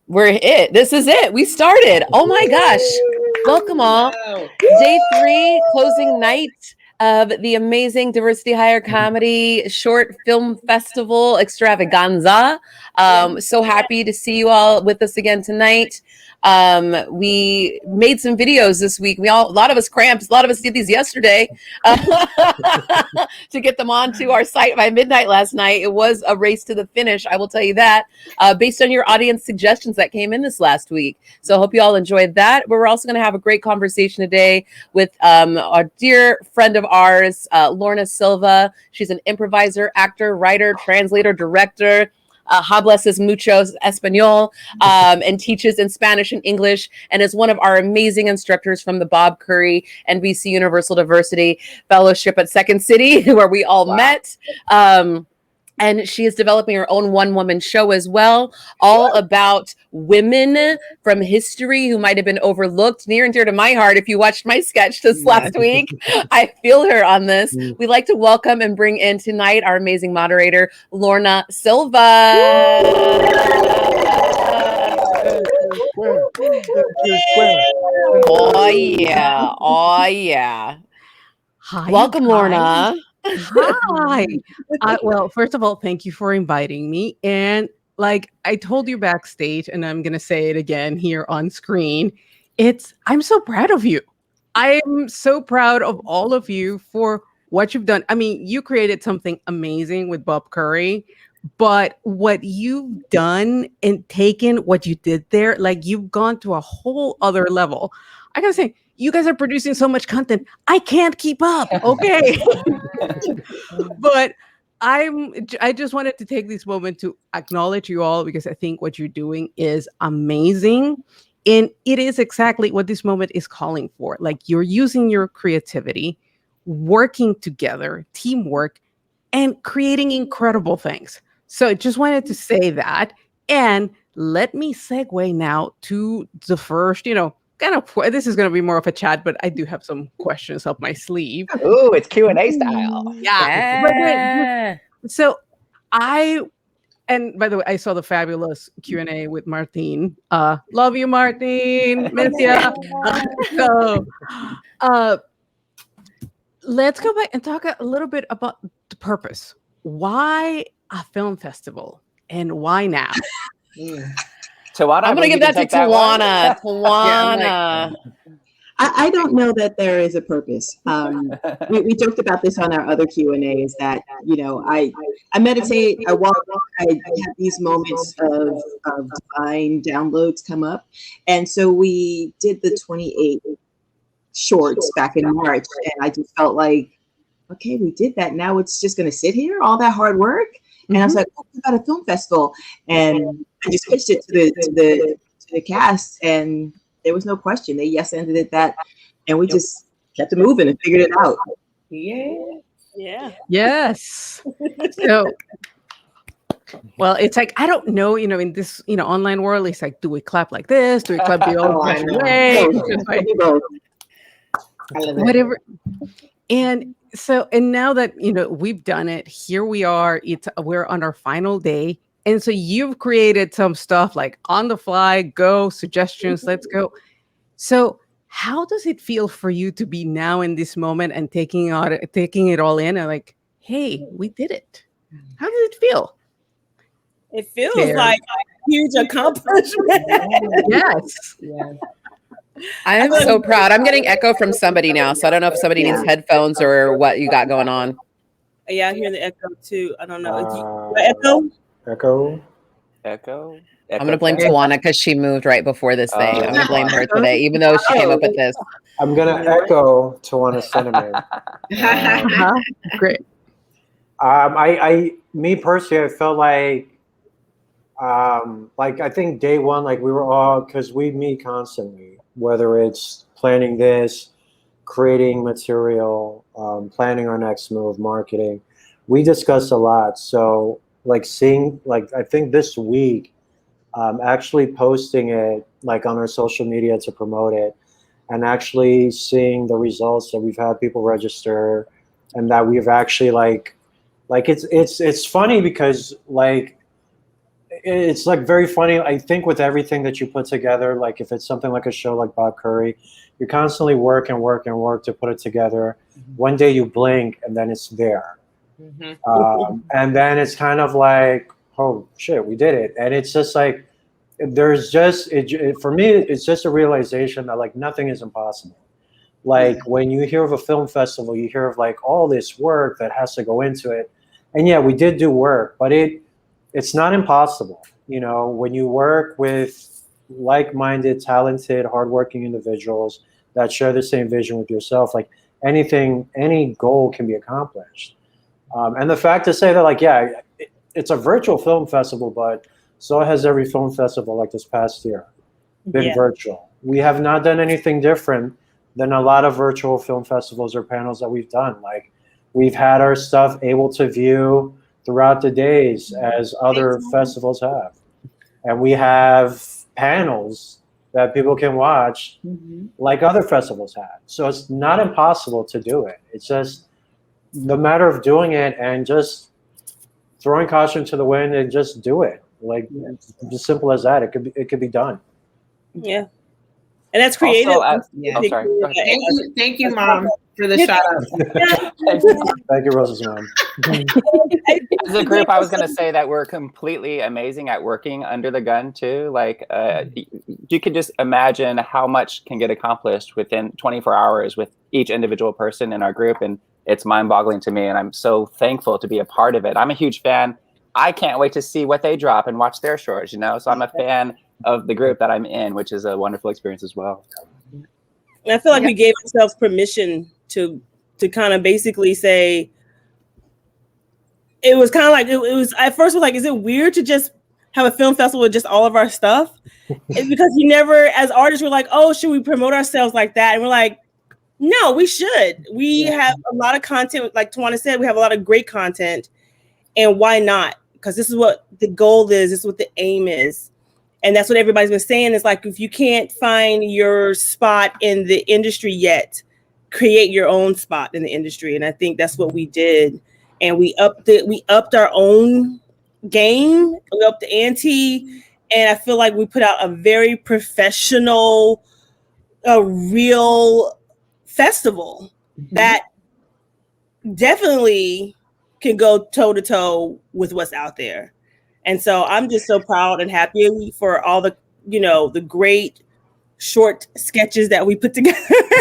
we're it. This is it. We started. Oh my gosh. Welcome all. Wow. Day 3, closing night of the amazing Diversity Hire Comedy Short Film Festival Extravaganza. So happy to see you all with us again tonight. We made some videos this week. A lot of us cramped. A lot of us did these yesterday to get them onto our site by midnight last night. It was a race to the finish, I will tell you that, based on your audience suggestions that came in this last week. So I hope you all enjoyed that. But we're also going to have a great conversation today with our dear friend of ours, Lorna Silva. She's an improviser, actor, writer, translator, director. Hablas mucho español, and teaches in Spanish and English, and is one of our amazing instructors from the Bob Curry NBC Universal Diversity Fellowship at Second City, where we all met. And she is developing her own one-woman show as well, all about women from history who might have been overlooked, near and dear to my heart. If you watched my sketch this last week, I feel her on this. We'd like to welcome and bring in tonight our amazing moderator, Lorna Silva. Oh, yeah. Oh, yeah. Hi, Welcome, Lorna. Hi. Well, first of all, thank you for inviting me. And like I told you backstage, and I'm going to say it again here on screen, I'm so proud of you. I am so proud of all of you for what you've done. I mean, you created something amazing with Bob Curry, but what you've done and taken what you did there, like you've gone to a whole other level. I got to say, you guys are producing so much content. I can't keep up. Okay. But I just wanted to take this moment to acknowledge you all because I think what you're doing is amazing. And it is exactly what this moment is calling for. Like you're using your creativity, working together, teamwork, and creating incredible things. So I just wanted to say that. And let me segue now to the first, this is going to be more of a chat, but I do have some questions up my sleeve. Ooh, it's Q&A style. Yeah. So and by the way, I saw the fabulous Q&A with Martine. Love you, Martine. Miss ya. So let's go back and talk a little bit about the purpose. Why a film festival and why now? Tawana, I'm going to give that to Tawana. Tawana. I don't know that there is a purpose. We joked about this on our other Q&As that, I meditate, I walk, I have these moments of divine downloads come up. And so we did the 28 shorts back in March. And I just felt like, okay, we did that. Now it's just going to sit here, all that hard work. And I was like, oh, we got a film festival. And I just pitched it to the cast, and there was no question. They yes-ended it that, and we just kept it moving and figured it out. Yeah. Yes. So, well, it's like, I don't know, in this, online world, it's like, do we clap like this? Do we clap the old-fashioned way? Whatever. And so, and now that, we've done it, here we are, we're on our final day. And so you've created some stuff like on the fly, go, suggestions, let's go. So how does it feel for you to be now in this moment and taking it all in and like, hey, we did it? How does it feel? It feels like a huge accomplishment. Yes. I am so proud. I'm getting echo from somebody now, so I don't know if somebody needs headphones or what you got going on. Yeah, I hear the echo too. I don't know. Echo? Echo. I'm going to blame Tawana because she moved right before this thing. I'm going to blame her today, even though she came up with this. I'm going to echo Tawana's sentiment. Great. Me personally, I felt like I think day one, like we were all, because we meet constantly, whether it's planning this, creating material, planning our next move, marketing, we discussed a lot. So like seeing, like, I think this week, actually posting it like on our social media to promote it and actually seeing the results that we've had people register and that we've actually like it's funny because like it's like very funny. I think with everything that you put together, like if it's something like a show like Bob Curry, you constantly work and work and work to put it together. One day you blink and then it's there. And then it's kind of like, oh shit, we did it. And it's just like, there's just, for me, it's just a realization that like nothing is impossible. Like when you hear of a film festival, you hear of like all this work that has to go into it. And yeah, we did do work, but it's not impossible. You know, when you work with like-minded, talented, hardworking individuals that share the same vision with yourself, like any goal can be accomplished. And the fact to say that, like, yeah, it's a virtual film festival, but so has every film festival like this past year been virtual. We have not done anything different than a lot of virtual film festivals or panels that we've done. Like, we've had our stuff able to view throughout the days as other festivals have. And we have panels that people can watch like other festivals have. So it's not impossible to do it. It's just the matter of doing it and just throwing caution to the wind and just do it. Like, it's as simple as that. It could be done. Yeah. And that's creative. Also, oh, sorry. Go ahead. Thank you, Mom, for the shout out. Thank you, Rosa's mom. As a group, I was going to say that we're completely amazing at working under the gun too. Like, you can just imagine how much can get accomplished within 24 hours with each individual person in our group. And it's mind-boggling to me. And I'm so thankful to be a part of it. I'm a huge fan. I can't wait to see what they drop and watch their shorts, you know? So I'm a fan of the group that I'm in, which is a wonderful experience as well. And I feel like we gave ourselves permission to kind of basically say, it was kind of like, it was at first was like, is it weird to just have a film festival with just all of our stuff? It's because you never, as artists, we're like, oh, should we promote ourselves like that? And we're like, no, we should. We have a lot of content, like Tawana said, we have a lot of great content, and why not? Because this is what the goal is, this is what the aim is. And that's what everybody's been saying, is like, if you can't find your spot in the industry yet, create your own spot in the industry. And I think that's what we did. And we upped our own game, we upped the ante. And I feel like we put out a very professional, a real festival that definitely can go toe to toe with what's out there. And so I'm just so proud and happy for all the, the great short sketches that we put together.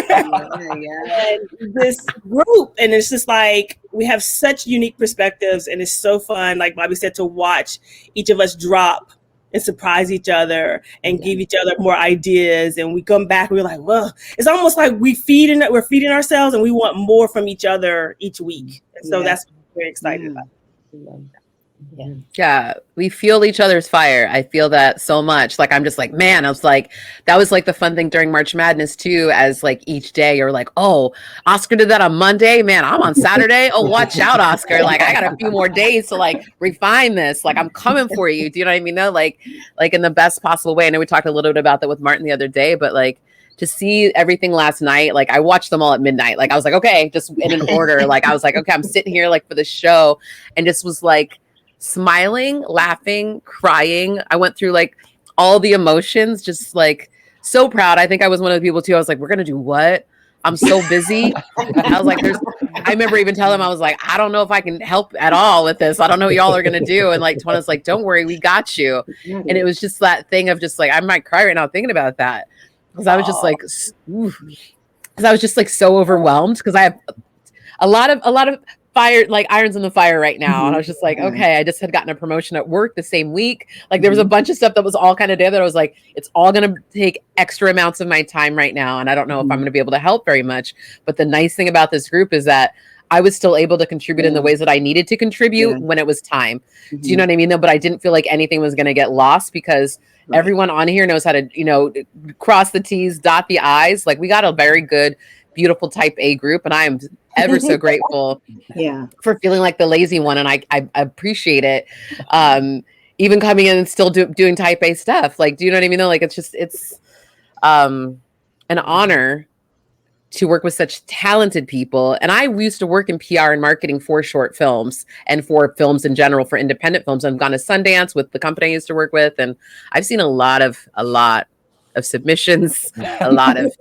And this group. And it's just like, we have such unique perspectives, and it's so fun, like Bobby said, to watch each of us drop and surprise each other and give each other more ideas. And we come back and we're like, well, it's almost like we're feeding ourselves, and we want more from each other each week. And so that's what I'm very excited about. Yeah, we feel each other's fire. I feel that so much. Like, I'm just like, man, I was like, that was like the fun thing during March Madness too, as like each day you're like, oh, Oscar did that on Monday, man, I'm on Saturday. Oh, watch out, Oscar. Like, I got a few more days to like refine this. Like, I'm coming for you. Do you know what I mean? Though, like in the best possible way. I know we talked a little bit about that with Martin the other day, but like, to see everything last night, like I watched them all at midnight. Like, I was like, okay, just in an order. Like, I was like, okay, I'm sitting here like for the show, and just was like smiling, laughing, crying. I went through like all the emotions, just like so proud. I think I was one of the people too. I was like, we're gonna do what? I'm so busy. I was like, I remember even telling him, I was like, I don't know if I can help at all with this. I don't know what y'all are gonna do. And like Twana's like, don't worry, we got you. And it was just that thing of just like, I might cry right now thinking about that. Because I was just like, because I was just like so overwhelmed, because I have a lot of fire, like irons in the fire right now. And I was just like, okay, I just had gotten a promotion at work the same week. Like, there was a bunch of stuff that was all kind of there that I was like, it's all going to take extra amounts of my time right now. And I don't know if I'm going to be able to help very much. But the nice thing about this group is that I was still able to contribute in the ways that I needed to contribute when it was time. Do you know what I mean? Though, but I didn't feel like anything was going to get lost, because everyone on here knows how to, cross the T's, dot the I's. Like, we got a very good, beautiful type A group, and I am ever so grateful for feeling like the lazy one. And I appreciate it. Even coming in and still doing type A stuff. Like, do you know what I mean? Though, like, it's an honor to work with such talented people. And I used to work in PR and marketing for short films and for films in general, for independent films. I've gone to Sundance with the company I used to work with, and I've seen a lot of submissions, a lot of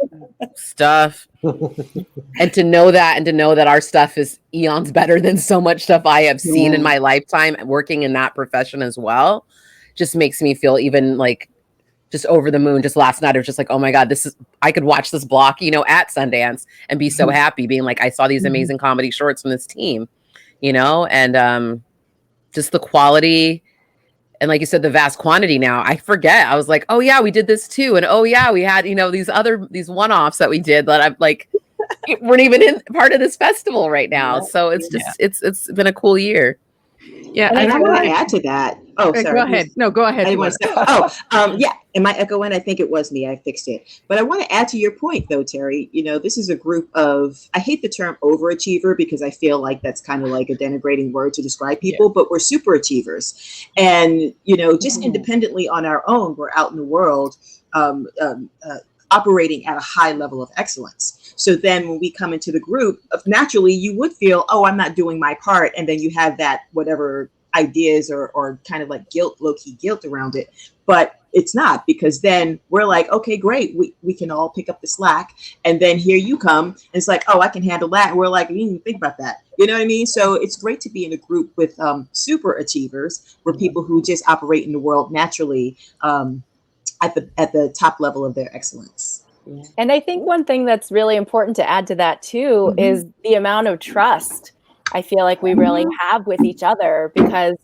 stuff. And to know that our stuff is eons better than so much stuff I have seen in my lifetime working in that profession as well, just makes me feel even like just over the moon. Just last night, I was just like, oh my God, I could watch this block, at Sundance and be so happy being like, I saw these amazing comedy shorts from this team, and just the quality. And like you said, the vast quantity now, I forget. I was like, oh yeah, we did this too. And oh yeah, we had, these one-offs that we did that I'm like, weren't even in part of this festival right now. So it's just, it's been a cool year. Yeah. And I want to add to that. Oh, sorry. Go ahead. No, go ahead. Yeah. Am I echoing? I think it was me. I fixed it. But I want to add to your point, though, Terry. This is a group of, I hate the term overachiever because I feel like that's kind of like a denigrating word to describe people, but we're super achievers. And, just independently on our own, we're out in the world operating at a high level of excellence. So then when we come into the group, naturally you would feel, oh, I'm not doing my part. And then you have that whatever ideas or kind of like guilt, low-key guilt around it. But it's not, because then we're like, okay, great. We can all pick up the slack. And then here you come. And it's like, oh, I can handle that. And we're like, we didn't even think about that. You know what I mean? So it's great to be in a group with super achievers, where people who just operate in the world naturally at the top level of their excellence. Yeah. And I think one thing that's really important to add to that too is the amount of trust I feel like we really have with each other, because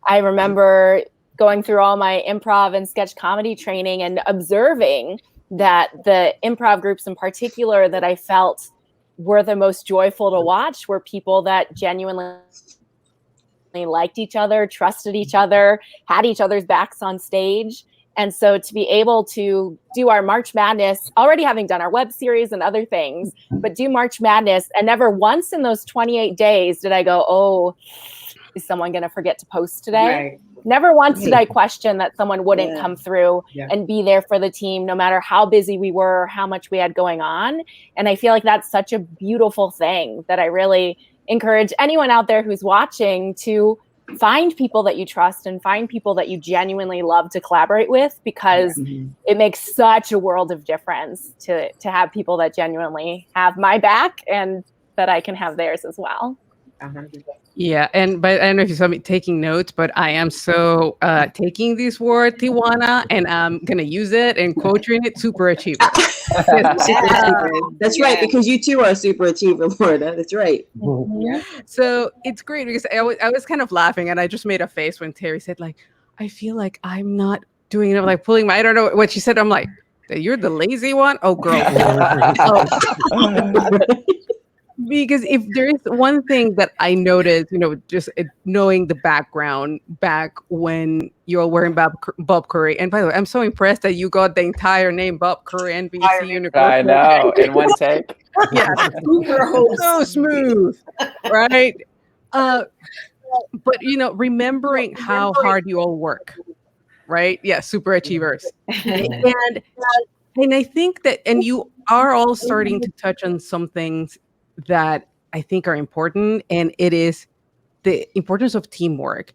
I remember going through all my improv and sketch comedy training and observing that the improv groups in particular that I felt were the most joyful to watch were people that genuinely liked each other, trusted each other, had each other's backs on stage. And so to be able to do our March Madness, already having done our web series and other things, but do March Madness, and never once in those 28 days did I go, oh, is someone going to forget to post today? Right. Never once did I question that someone wouldn't come through and be there for the team, no matter how busy we were, how much we had going on. And I feel like that's such a beautiful thing that I really encourage anyone out there who's watching to find people that you trust and find people that you genuinely love to collaborate with, because it makes such a world of difference to have people that genuinely have my back and that I can have theirs as well. Yeah, but I don't know if you saw me taking notes, but I am so taking this word Tijuana, and I'm gonna use it and quoting it. Super achiever. That's right, because you too are a super achiever, Lorna. That's right. So it's great because I was kind of laughing, and I just made a face when Terry said, like, I feel like I'm not doing enough, like pulling my, I don't know what she said. I'm like, you're the lazy one? Oh, girl. Because if there is one thing that I noticed, just knowing the background back when you were wearing Bob Curry. And by the way, I'm so impressed that you got the entire name Bob Curry, NBC Universal. I know, in one take. Yeah, so smooth, right? But remembering how hard you all work, right? Yeah, super achievers. And I think that, and you are all starting to touch on some things that I think are important, and it is the importance of teamwork.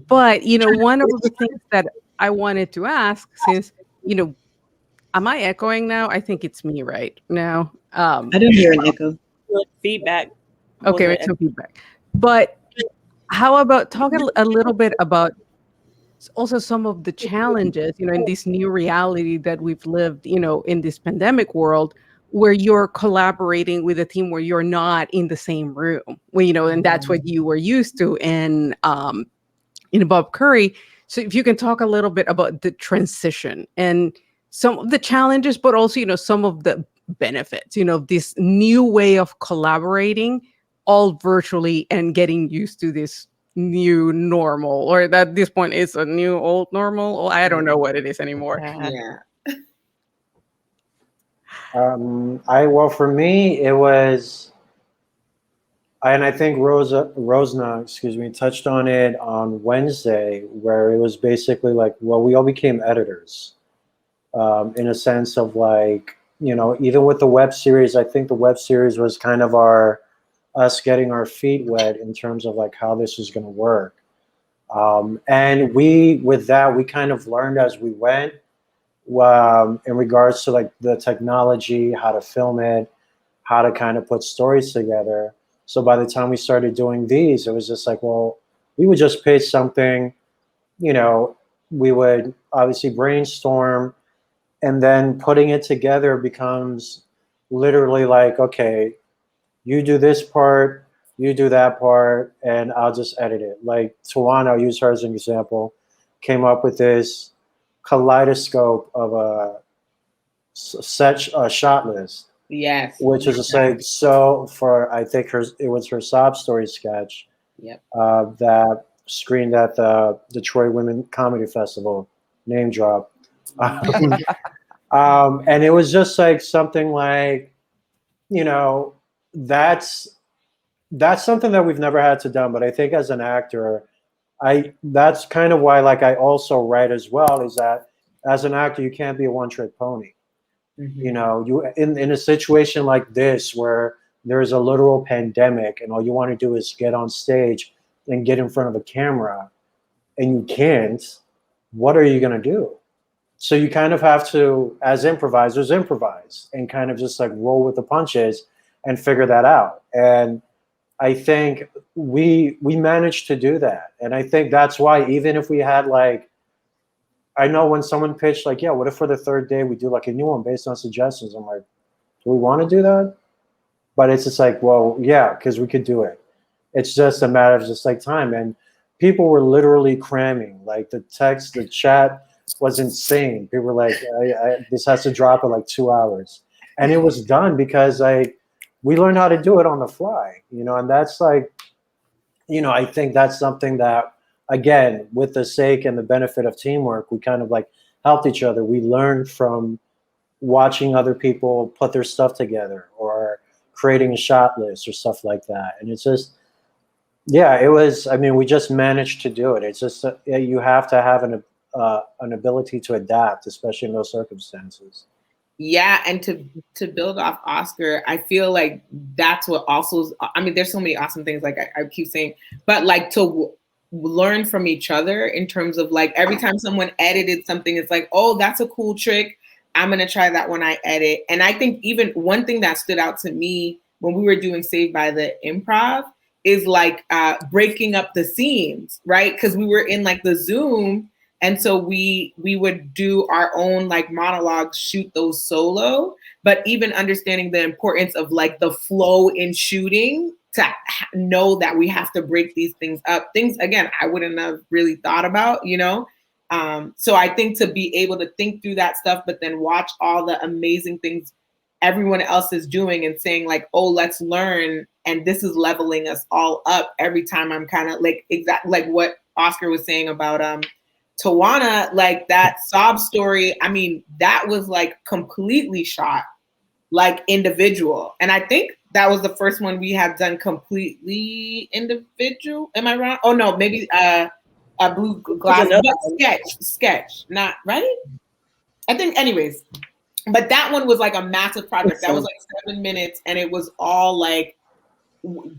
But one of the things that I wanted to ask, since am I echoing now? I think it's me right now. I don't hear an echo. Feedback. Okay, it's some feedback. But how about talking a little bit about also some of the challenges, in this new reality that we've lived, in this pandemic world, where you're collaborating with a team where you're not in the same room, and that's what you were used to in Bob Curry. So if you can talk a little bit about the transition and some of the challenges, but also, some of the benefits, this new way of collaborating all virtually and getting used to this new normal, or at this point it's a new old normal, or I don't know what it is anymore. For me, it was, and I think Rosna, touched on it on Wednesday, where it was basically like, well, we all became editors, in a sense of like, you know, even with the web series, I think the web series was kind of us getting our feet wet in terms of like how this is going to work. And with that, we kind of learned as we went, in regards to like the technology, how to film it, how to kind of put stories together. So by the time we started doing these, it was just like, well, we would just pitch something, you know, we would obviously brainstorm, and then putting it together becomes literally like, okay, you do this part, you do that part, and I'll just edit it. Like Tawana, I'll use her as an example, came up with this kaleidoscope of a shot list. Yes. Which is just like, so for, I think it was her sob story sketch. Yep. That screened at the Detroit Women Comedy Festival, name drop. And it was just like something like, you know, that's something that we've never had to done. But I think as an actor, that's kind of why, like, I also write as well, is that as an actor, you can't be a one-trick pony. Mm-hmm. You know, you in a situation like this where there's a literal pandemic and all you want to do is get on stage and get in front of a camera, and you can't, what are you going to do? So you kind of have to, as improvisers, improvise and kind of just like roll with the punches and figure that out. And I think we managed to do that. And I think that's why, even if we had like, I know when someone pitched like, yeah, what if for the third day we do like a new one based on suggestions? I'm like, do we want to do that? But it's just like, well, yeah, because we could do it. It's just a matter of just like time. And people were literally cramming. Like the chat was insane. People were like, this has to drop in like 2 hours. And it was done because we learned how to do it on the fly, you know, and that's like, you know, I think that's something that, again, with the sake and the benefit of teamwork, we kind of like helped each other. We learned from watching other people put their stuff together or creating a shot list or stuff like that. And it's just, yeah, it was, I mean, we just managed to do it. It's just, you have to have an ability to adapt, especially in those circumstances. Yeah, and to build off Oscar, I feel like that's what also, I mean, there's so many awesome things, like I keep saying, but like to learn from each other in terms of like every time someone edited something, it's like, oh, that's a cool trick, I'm gonna try that when I edit. And I think even one thing that stood out to me when we were doing Saved by the Improv is like breaking up the scenes, right? Because we were in like the Zoom, and so we would do our own like monologues, shoot those solo, but even understanding the importance of like the flow in shooting, to know that we have to break these things up. Things, again, I wouldn't have really thought about, you know? So I think to be able to think through that stuff, but then watch all the amazing things everyone else is doing and saying like, oh, let's learn. And this is leveling us all up every time. I'm kind of like, exactly like what Oscar was saying about Tawana, like that sob story. I mean, that was like completely shot like individual. And I think that was the first one we have done completely individual. Am I wrong? Oh no, maybe a Blue Glass, but sketch, not right. I think, anyways, but that one was like a massive project. That was like 7 minutes, and it was all like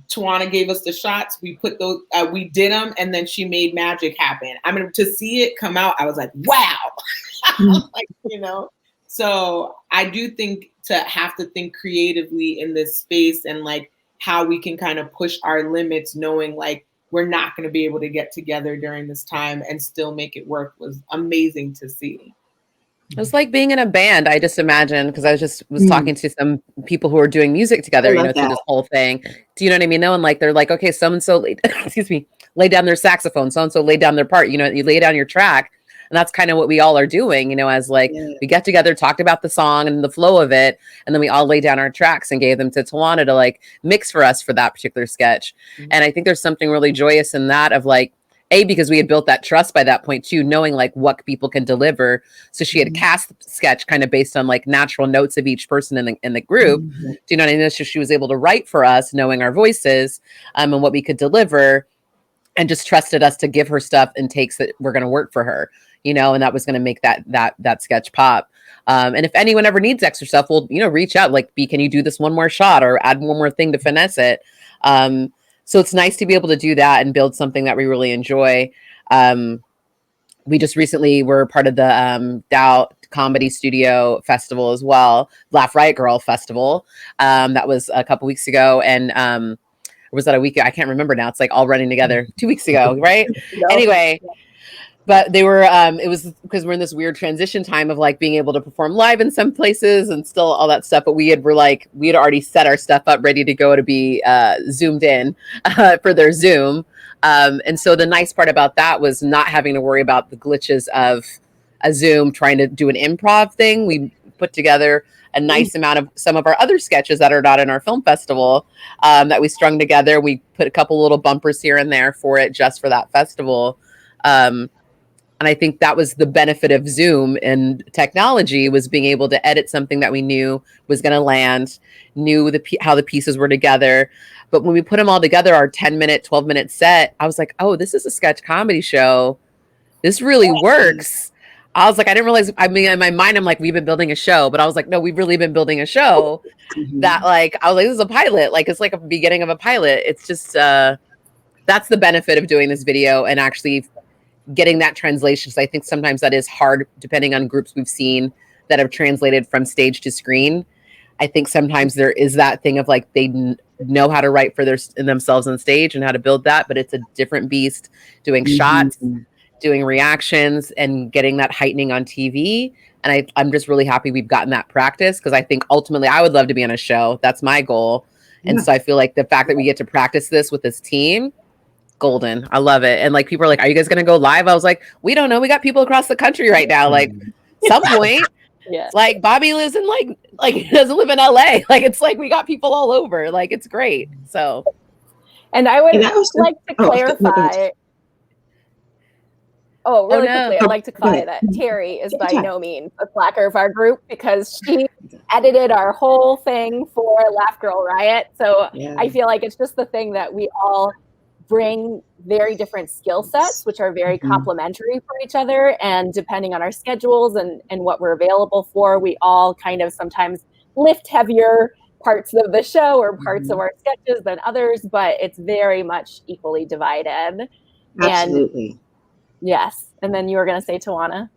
Tawana gave us the shots. We put those, we did them, and then she made magic happen. I mean, to see it come out, I was like, wow, like, you know. So I do think to have to think creatively in this space and like how we can kind of push our limits, knowing like we're not going to be able to get together during this time and still make it work, was amazing to see. It's like being in a band, I just imagine, because I was talking to some people who are doing music together, you know, through this whole thing. Do you know what I mean? Though, and like they're like, okay, so-and-so laid down their saxophone, so-and-so laid down their part, you know, you lay down your track. And that's kind of what we all are doing, you know, as like we get together, talked about the song and the flow of it, and then we all lay down our tracks and gave them to Tawana to like mix for us for that particular sketch. And I think there's something really joyous in that, of like, because we had built that trust by that point too, knowing like what people can deliver. So she had cast the sketch kind of based on like natural notes of each person in the group. Do you know what I mean? So she was able to write for us, knowing our voices and what we could deliver, and just trusted us to give her stuff and takes that were going to work for her, you know, and that was going to make that sketch pop. And if anyone ever needs extra stuff, we'll, reach out, like, B, can you do this one more shot or add one more thing to finesse it? So it's nice to be able to do that and build something that we really enjoy. We just recently were part of the Dow Comedy Studio Festival as well, Laugh Riot Girl Festival. That was a couple weeks ago. And or was that a week? I can't remember now. It's like all running together 2 weeks ago, right? Anyway, but they were, it was because we're in this weird transition time of like being able to perform live in some places and still all that stuff. But we had already set our stuff up ready to go to be zoomed in for their Zoom. And so the nice part about that was not having to worry about the glitches of a Zoom trying to do an improv thing. We put together a nice amount of some of our other sketches that are not in our film festival that we strung together. We put a couple little bumpers here and there for it just for that festival. And I think that was the benefit of Zoom and technology, was being able to edit something that we knew was going to land, knew how the pieces were together. But when we put them all together, our 10-minute, 12-minute set, I was like, oh, this is a sketch comedy show. This really works. I was like, I didn't realize, I mean, in my mind, I'm like, we've been building a show. But I was like, no, we've really been building a show that, like, I was like, this is a pilot. Like, it's like a beginning of a pilot. It's just, that's the benefit of doing this video and actually getting that translation. So I think sometimes that is hard, depending on groups we've seen that have translated from stage to screen. I think sometimes there is that thing of like, they know how to write for themselves on stage and how to build that, but it's a different beast doing shots, doing reactions, and getting that heightening on TV. And I'm just really happy we've gotten that practice, because I think ultimately I would love to be on a show. That's my goal. And so I feel like the fact that we get to practice this with this team, golden. I love it. And like, people are like, are you guys going to go live? I was like, we don't know. We got people across the country right now. Like, some point, like Bobby lives in like he doesn't live in LA. Like, it's like, we got people all over. Like, it's great. So, and I would like to clarify. Quickly, I'd like to clarify that Terry is by no means a slacker of our group, because she edited our whole thing for Laugh Girl Riot. So I feel like it's just the thing that we all bring very different skill sets, which are very complementary for each other. And depending on our schedules and what we're available for, we all kind of sometimes lift heavier parts of the show or parts of our sketches than others, but it's very much equally divided. Absolutely. And yes. And then you were going to say, Tawana?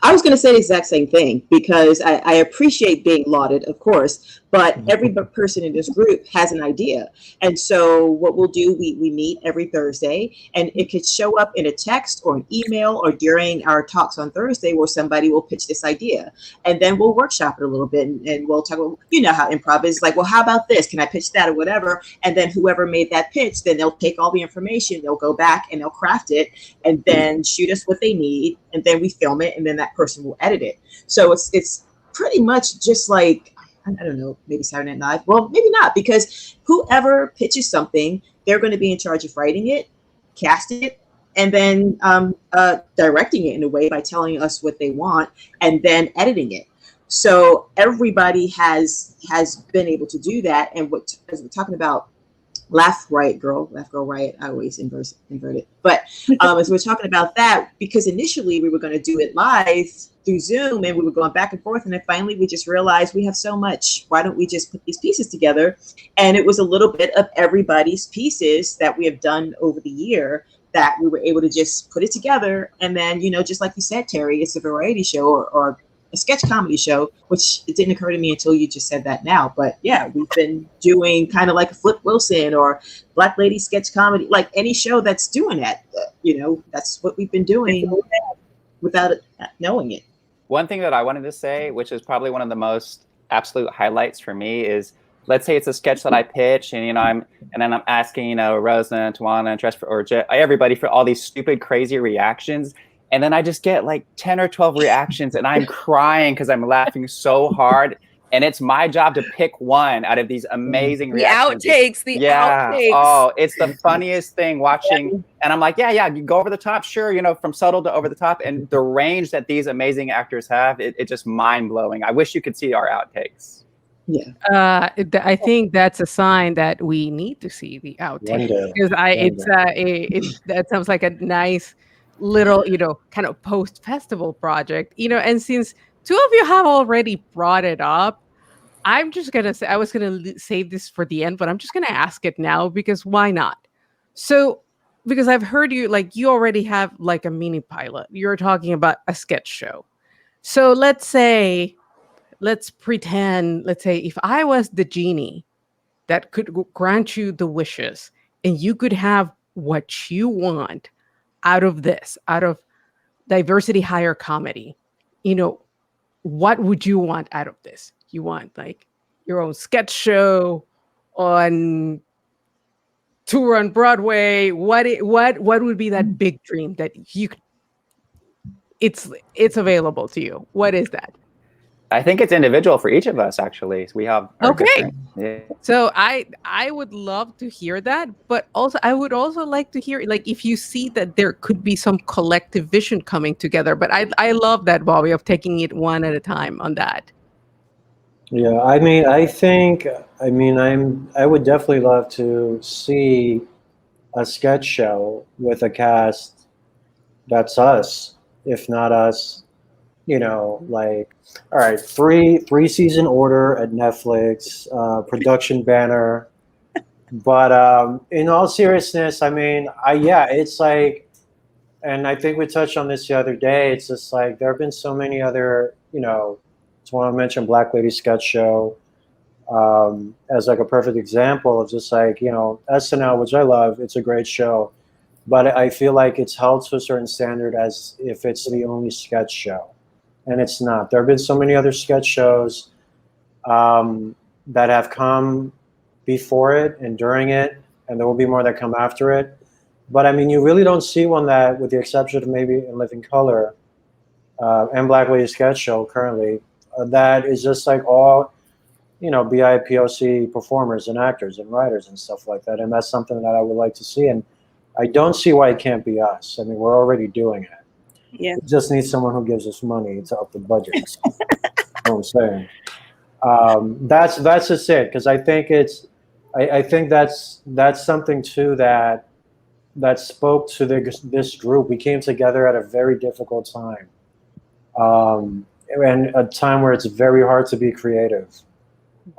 I was going to say the exact same thing, because I appreciate being lauded, of course, but every person in this group has an idea. And so what we'll do, we meet every Thursday, and it could show up in a text or an email or during our talks on Thursday, where somebody will pitch this idea. And then we'll workshop it a little bit, and we'll talk about, you know how improv is, like, well, how about this? Can I pitch that or whatever? And then whoever made that pitch, then they'll take all the information, they'll go back and they'll craft it, and then shoot us what they need. And then we film it, and then that person will edit it. So it's pretty much just like, I don't know, maybe Saturday Night Live. Well, maybe not, because whoever pitches something, they're going to be in charge of writing it, casting it, and then directing it in a way by telling us what they want, and then editing it. So everybody has been able to do that. And as we're talking about Laugh Girl Riot, I always invert it. But as we're talking about that, because initially we were going to do it live through Zoom, and we were going back and forth, and then finally we just realized we have so much. Why don't we just put these pieces together? And it was a little bit of everybody's pieces that we have done over the year that we were able to just put it together. And then, just like you said, Terry, it's a variety show or a sketch comedy show, which it didn't occur to me until you just said that now. But yeah, we've been doing kind of like a Flip Wilson or Black Lady sketch comedy, like any show that's doing that, that's what we've been doing without knowing it. One thing that I wanted to say, which is probably one of the most absolute highlights for me, is, let's say it's a sketch that I pitch, and I'm asking Rosa and Tawana and Tresh or everybody for all these stupid, crazy reactions. And then I just get like 10 or 12 reactions, and I'm crying because I'm laughing so hard. And it's my job to pick one out of these amazing reactions. The outtakes. Oh, it's the funniest thing watching. And I'm like, yeah, you go over the top. Sure, from subtle to over the top. And the range that these amazing actors have, it's just mind blowing. I wish you could see our outtakes. Yeah. I think that's a sign that we need to see the outtakes, because that sounds like a nice little, kind of post-festival project, and since two of you have already brought it up. I'm just going to say, I was going to save this for the end, but I'm just going to ask it now because why not? So, because I've heard you, like, you already have like a mini pilot. You're talking about a sketch show. So let's pretend, if I was the genie that could grant you the wishes and you could have what you want out of this, out of diversity hire comedy, what would you want out of this? You want like your own sketch show on tour on Broadway? What would be that big dream that you could, it's available to you? What is that? I think it's individual for each of us, actually. We have okay. Yeah. So I would love to hear that, but also I would also like to hear, like, if you see that there could be some collective vision coming together. But I love that, Bobby, of taking it one at a time on that. Yeah, I would definitely love to see a sketch show with a cast that's us, if not us, like, all right, three season order at Netflix, production banner. But in all seriousness, it's like, and I think we touched on this the other day. It's just like there have been so many other, it's one I mentioned, Black Lady Sketch Show, as like a perfect example of just like, SNL, which I love. It's a great show, but I feel like it's held to a certain standard as if it's the only sketch show. And it's not. There have been so many other sketch shows that have come before it and during it, and there will be more that come after it. But you really don't see one that, with the exception of maybe In Living Color and Black Lady Sketch Show currently, that is just like all, BIPOC performers and actors and writers and stuff like that. And that's something that I would like to see. And I don't see why it can't be us. We're already doing it. Yeah. We just need someone who gives us money to up the budget. You know what I'm saying? That's just it, because I think I think that's something too that spoke to this group. We came together at a very difficult time, and a time where it's very hard to be creative,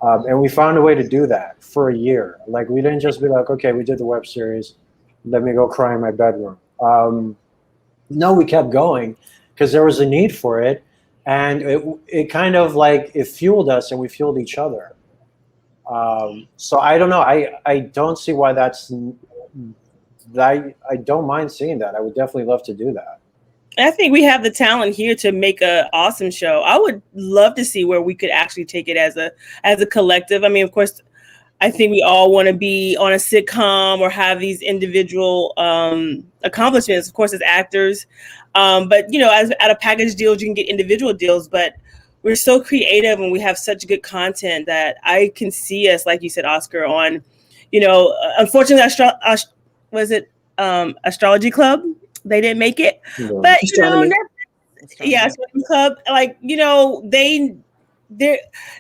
and we found a way to do that for a year. Like, we didn't just be like, okay, we did the web series, let me go cry in my bedroom. No, we kept going because there was a need for it, and it kind of like, it fueled us and we fueled each other. So I don't know. I don't see why I don't mind seeing that. I would definitely love to do that. I think we have the talent here to make an awesome show. I would love to see where we could actually take it as a collective. Of course, I think we all want to be on a sitcom or have these individual accomplishments, of course, as actors. But, as out of package deals, you can get individual deals. But we're so creative and we have such good content that I can see us, like you said, Oscar, on, unfortunately, Astrology Club. They didn't make it. Yeah. But, Astrology Club, like,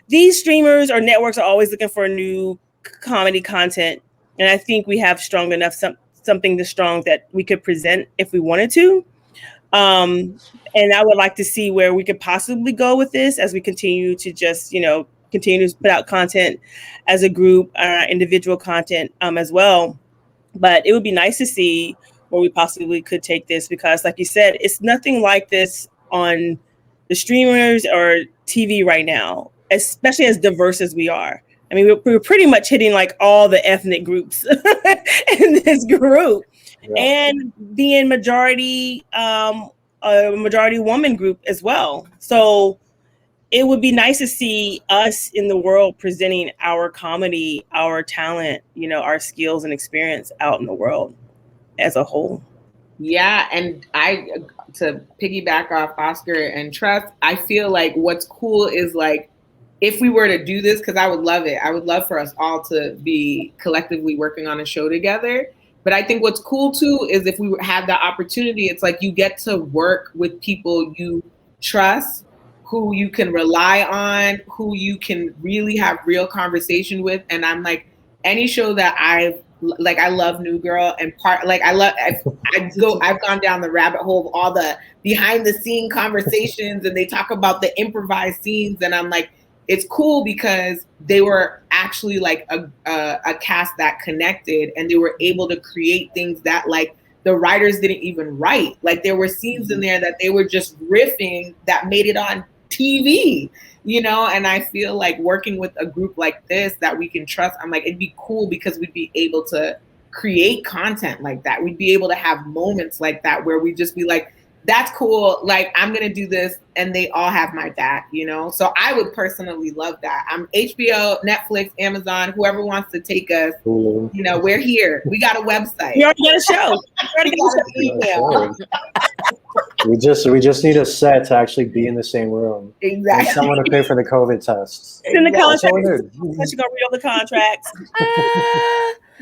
these streamers or networks are always looking for new comedy content, and I think we have strong enough something strong that we could present if we wanted to. And I would like to see where we could possibly go with this as we continue to just continue to put out content as a group, individual content as well. But it would be nice to see where we possibly could take this, because, like you said, it's nothing like this on the streamers or TV right now, especially as diverse as we are. We're pretty much hitting like all the ethnic groups in this group, and being majority woman group as well. So it would be nice to see us in the world presenting our comedy, our talent, our skills and experience out in the world as a whole. Yeah, and to piggyback off Oscar and Trust, I feel like what's cool is, like, if we were to do this, because I would love it. I would love for us all to be collectively working on a show together. But I think what's cool too is if we had the opportunity, it's like you get to work with people you trust, who you can rely on, who you can really have real conversation with. And I'm like, any show that I've like I love New Girl, and I've gone down the rabbit hole of all the behind the scene conversations, and they talk about the improvised scenes, and I'm like, it's cool because they were actually like a cast that connected, and they were able to create things that like the writers didn't even write. Like there were scenes in there that they were just riffing that made it on TV, you know? And I feel like working with a group like this that we can trust, I'm like, it'd be cool because we'd be able to create content like that. We'd be able to have moments like that where we just be like, that's cool. Like, I'm going to do this and they all have my back, you know? So I would personally love that. I'm HBO, Netflix, Amazon, whoever wants to take us, you know, we're here. We got a website. We already got a show. We just need a set to actually be in the same room. Exactly. And someone to pay for the COVID tests. It's in the That's all contract. we need. She's going to read all the contracts.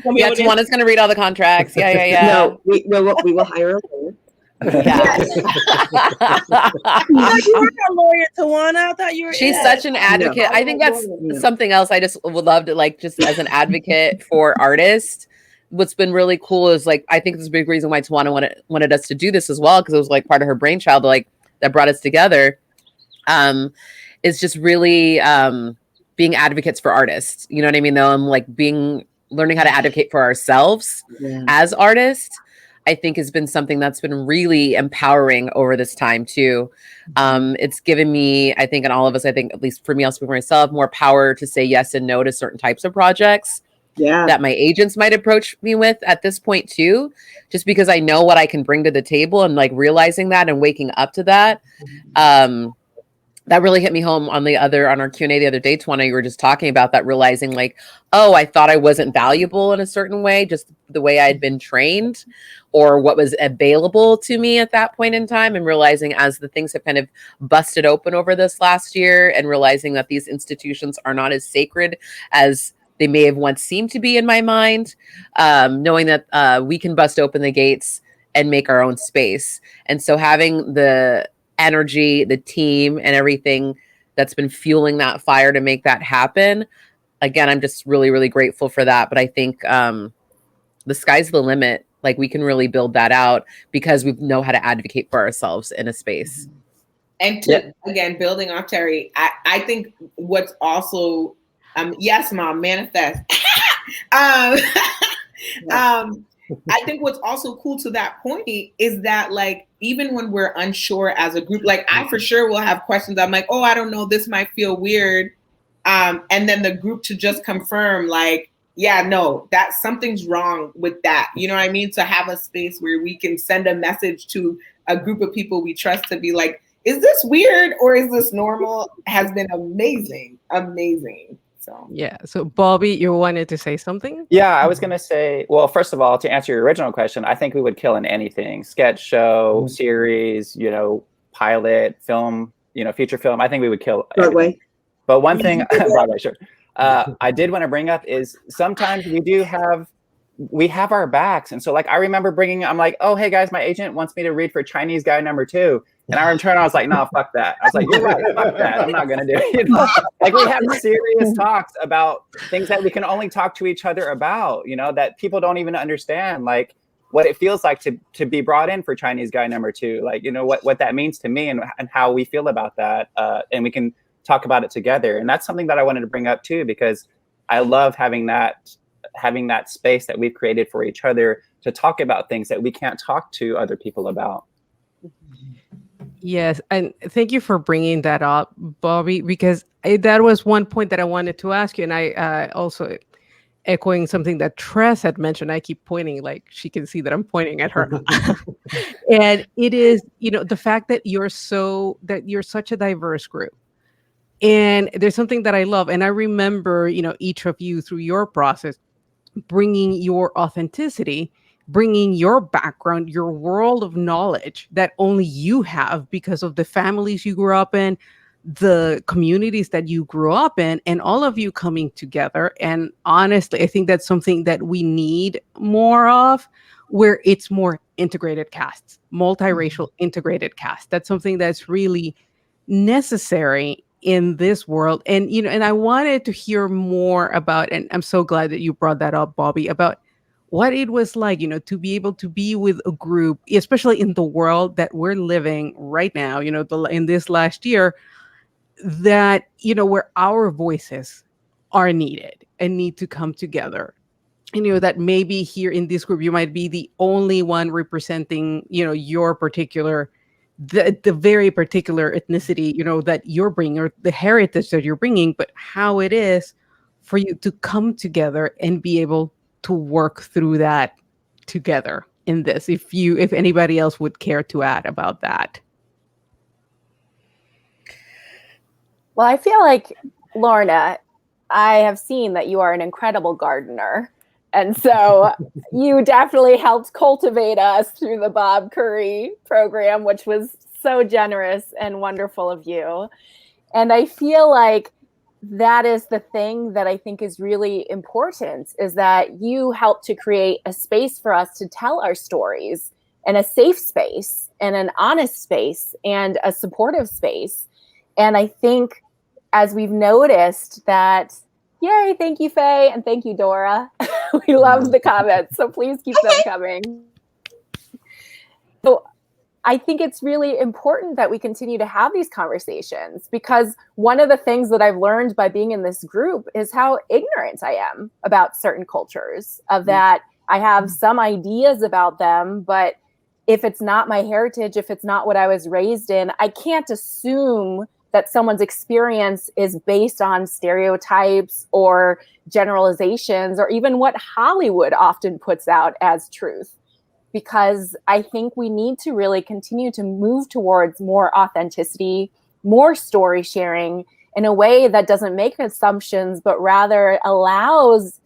Yeah, Tawana's going to read all the contracts. Yeah. No, we will hire a lawyer. Yeah. You were a lawyer, Tawana. I thought you were. She's such an advocate. No. I think that's something else I just would love to, like, just as an advocate for artists. What's been really cool is, like, I think this is a big reason why Tawana wanted us to do this as well, because it was like part of her brainchild, like, that brought us together. Is just really being advocates for artists. You know what I mean? Though I'm like learning how to advocate for ourselves as artists. I think has been something that's been really empowering over this time too. It's given me, I think, and all of us, I think, at least for me, I'll speak for myself, more power to say yes and no to certain types of projects that my agents might approach me with at this point too, just because I know what I can bring to the table, and like realizing that and waking up to that. That really hit me home on our Q&A the other day, Tawana. You were just talking about that, realizing like, oh, I thought I wasn't valuable in a certain way, just the way I had been trained or what was available to me at that point in time. And realizing as the things have kind of busted open over this last year, and realizing that these institutions are not as sacred as they may have once seemed to be in my mind, knowing that we can bust open the gates and make our own space. And so having the energy, the team, and everything that's been fueling that fire to make that happen. Again, I'm just really, really grateful for that. But I think the sky's the limit. Like, we can really build that out because we know how to advocate for ourselves in a space. And again, building off Terry, I think what's also, yes, Mom, manifest. I think what's also cool to that point is that, like, even when we're unsure as a group, like I for sure will have questions. I'm like, oh, I don't know, this might feel weird. And then the group to just confirm, like, yeah, no, that something's wrong with that. You know what I mean? To have a space where we can send a message to a group of people we trust to be like, is this weird or is this normal? Has been amazing. So yeah. So Bobby, you wanted to say something? Yeah, I was going to say, well, first of all, to answer your original question, I think we would kill in anything: sketch show, series, pilot, film, feature film. I think we would kill. Broadway. But one thing, Broadway, sure. I did want to bring up is sometimes we have our backs. And so, like, I remember I'm like, oh, hey guys, my agent wants me to read for Chinese guy number 2. And I returned, I was like, no, fuck that. I was like, you're right, fuck that. I'm not going to do it. Like, we have serious talks about things that we can only talk to each other about, that people don't even understand, like what it feels like to be brought in for Chinese guy number 2. Like, what that means to me and how we feel about that. And we can talk about it together. And that's something that I wanted to bring up too, because I love having that space that we've created for each other to talk about things that we can't talk to other people about. Yes, and thank you for bringing that up, Bobby, because that was one point that I wanted to ask you, and I also echoing something that Tress had mentioned. I keep pointing, like she can see that I'm pointing at her, and it is the fact that you're such a diverse group, and there's something that I love, and I remember each of you through your process bringing your authenticity, bringing your background, your world of knowledge that only you have because of the families you grew up in, the communities that you grew up in, and all of you coming together. And honestly, I think that's something that we need more of, where it's more integrated casts, multiracial integrated casts. That's something that's really necessary in this world. And and I wanted to hear more about, and I'm so glad that you brought that up, Bobby, about what it was like, to be able to be with a group, especially in the world that we're living right now, in this last year, that, where our voices are needed and need to come together. And, that maybe here in this group, you might be the only one representing, your particular, the very particular ethnicity, that you're bringing, or the heritage that you're bringing, but how it is for you to come together and be able to work through that together in this. If anybody else would care to add about that. Well, I feel like, Lorna, I have seen that you are an incredible gardener. And so you definitely helped cultivate us through the Bob Curry program, which was so generous and wonderful of you. And I feel like that is the thing that I think is really important, is that you help to create a space for us to tell our stories, and a safe space and an honest space and a supportive space. And I think, as we've noticed that, yay, thank you, Faye, and thank you, Dora. We love the comments, so please keep them coming. So I think it's really important that we continue to have these conversations, because one of the things that I've learned by being in this group is how ignorant I am about certain cultures, of that I have some ideas about them, but if it's not my heritage, if it's not what I was raised in, I can't assume that someone's experience is based on stereotypes or generalizations, or even what Hollywood often puts out as truth. Because I think we need to really continue to move towards more authenticity, more story sharing, in a way that doesn't make assumptions, but rather allows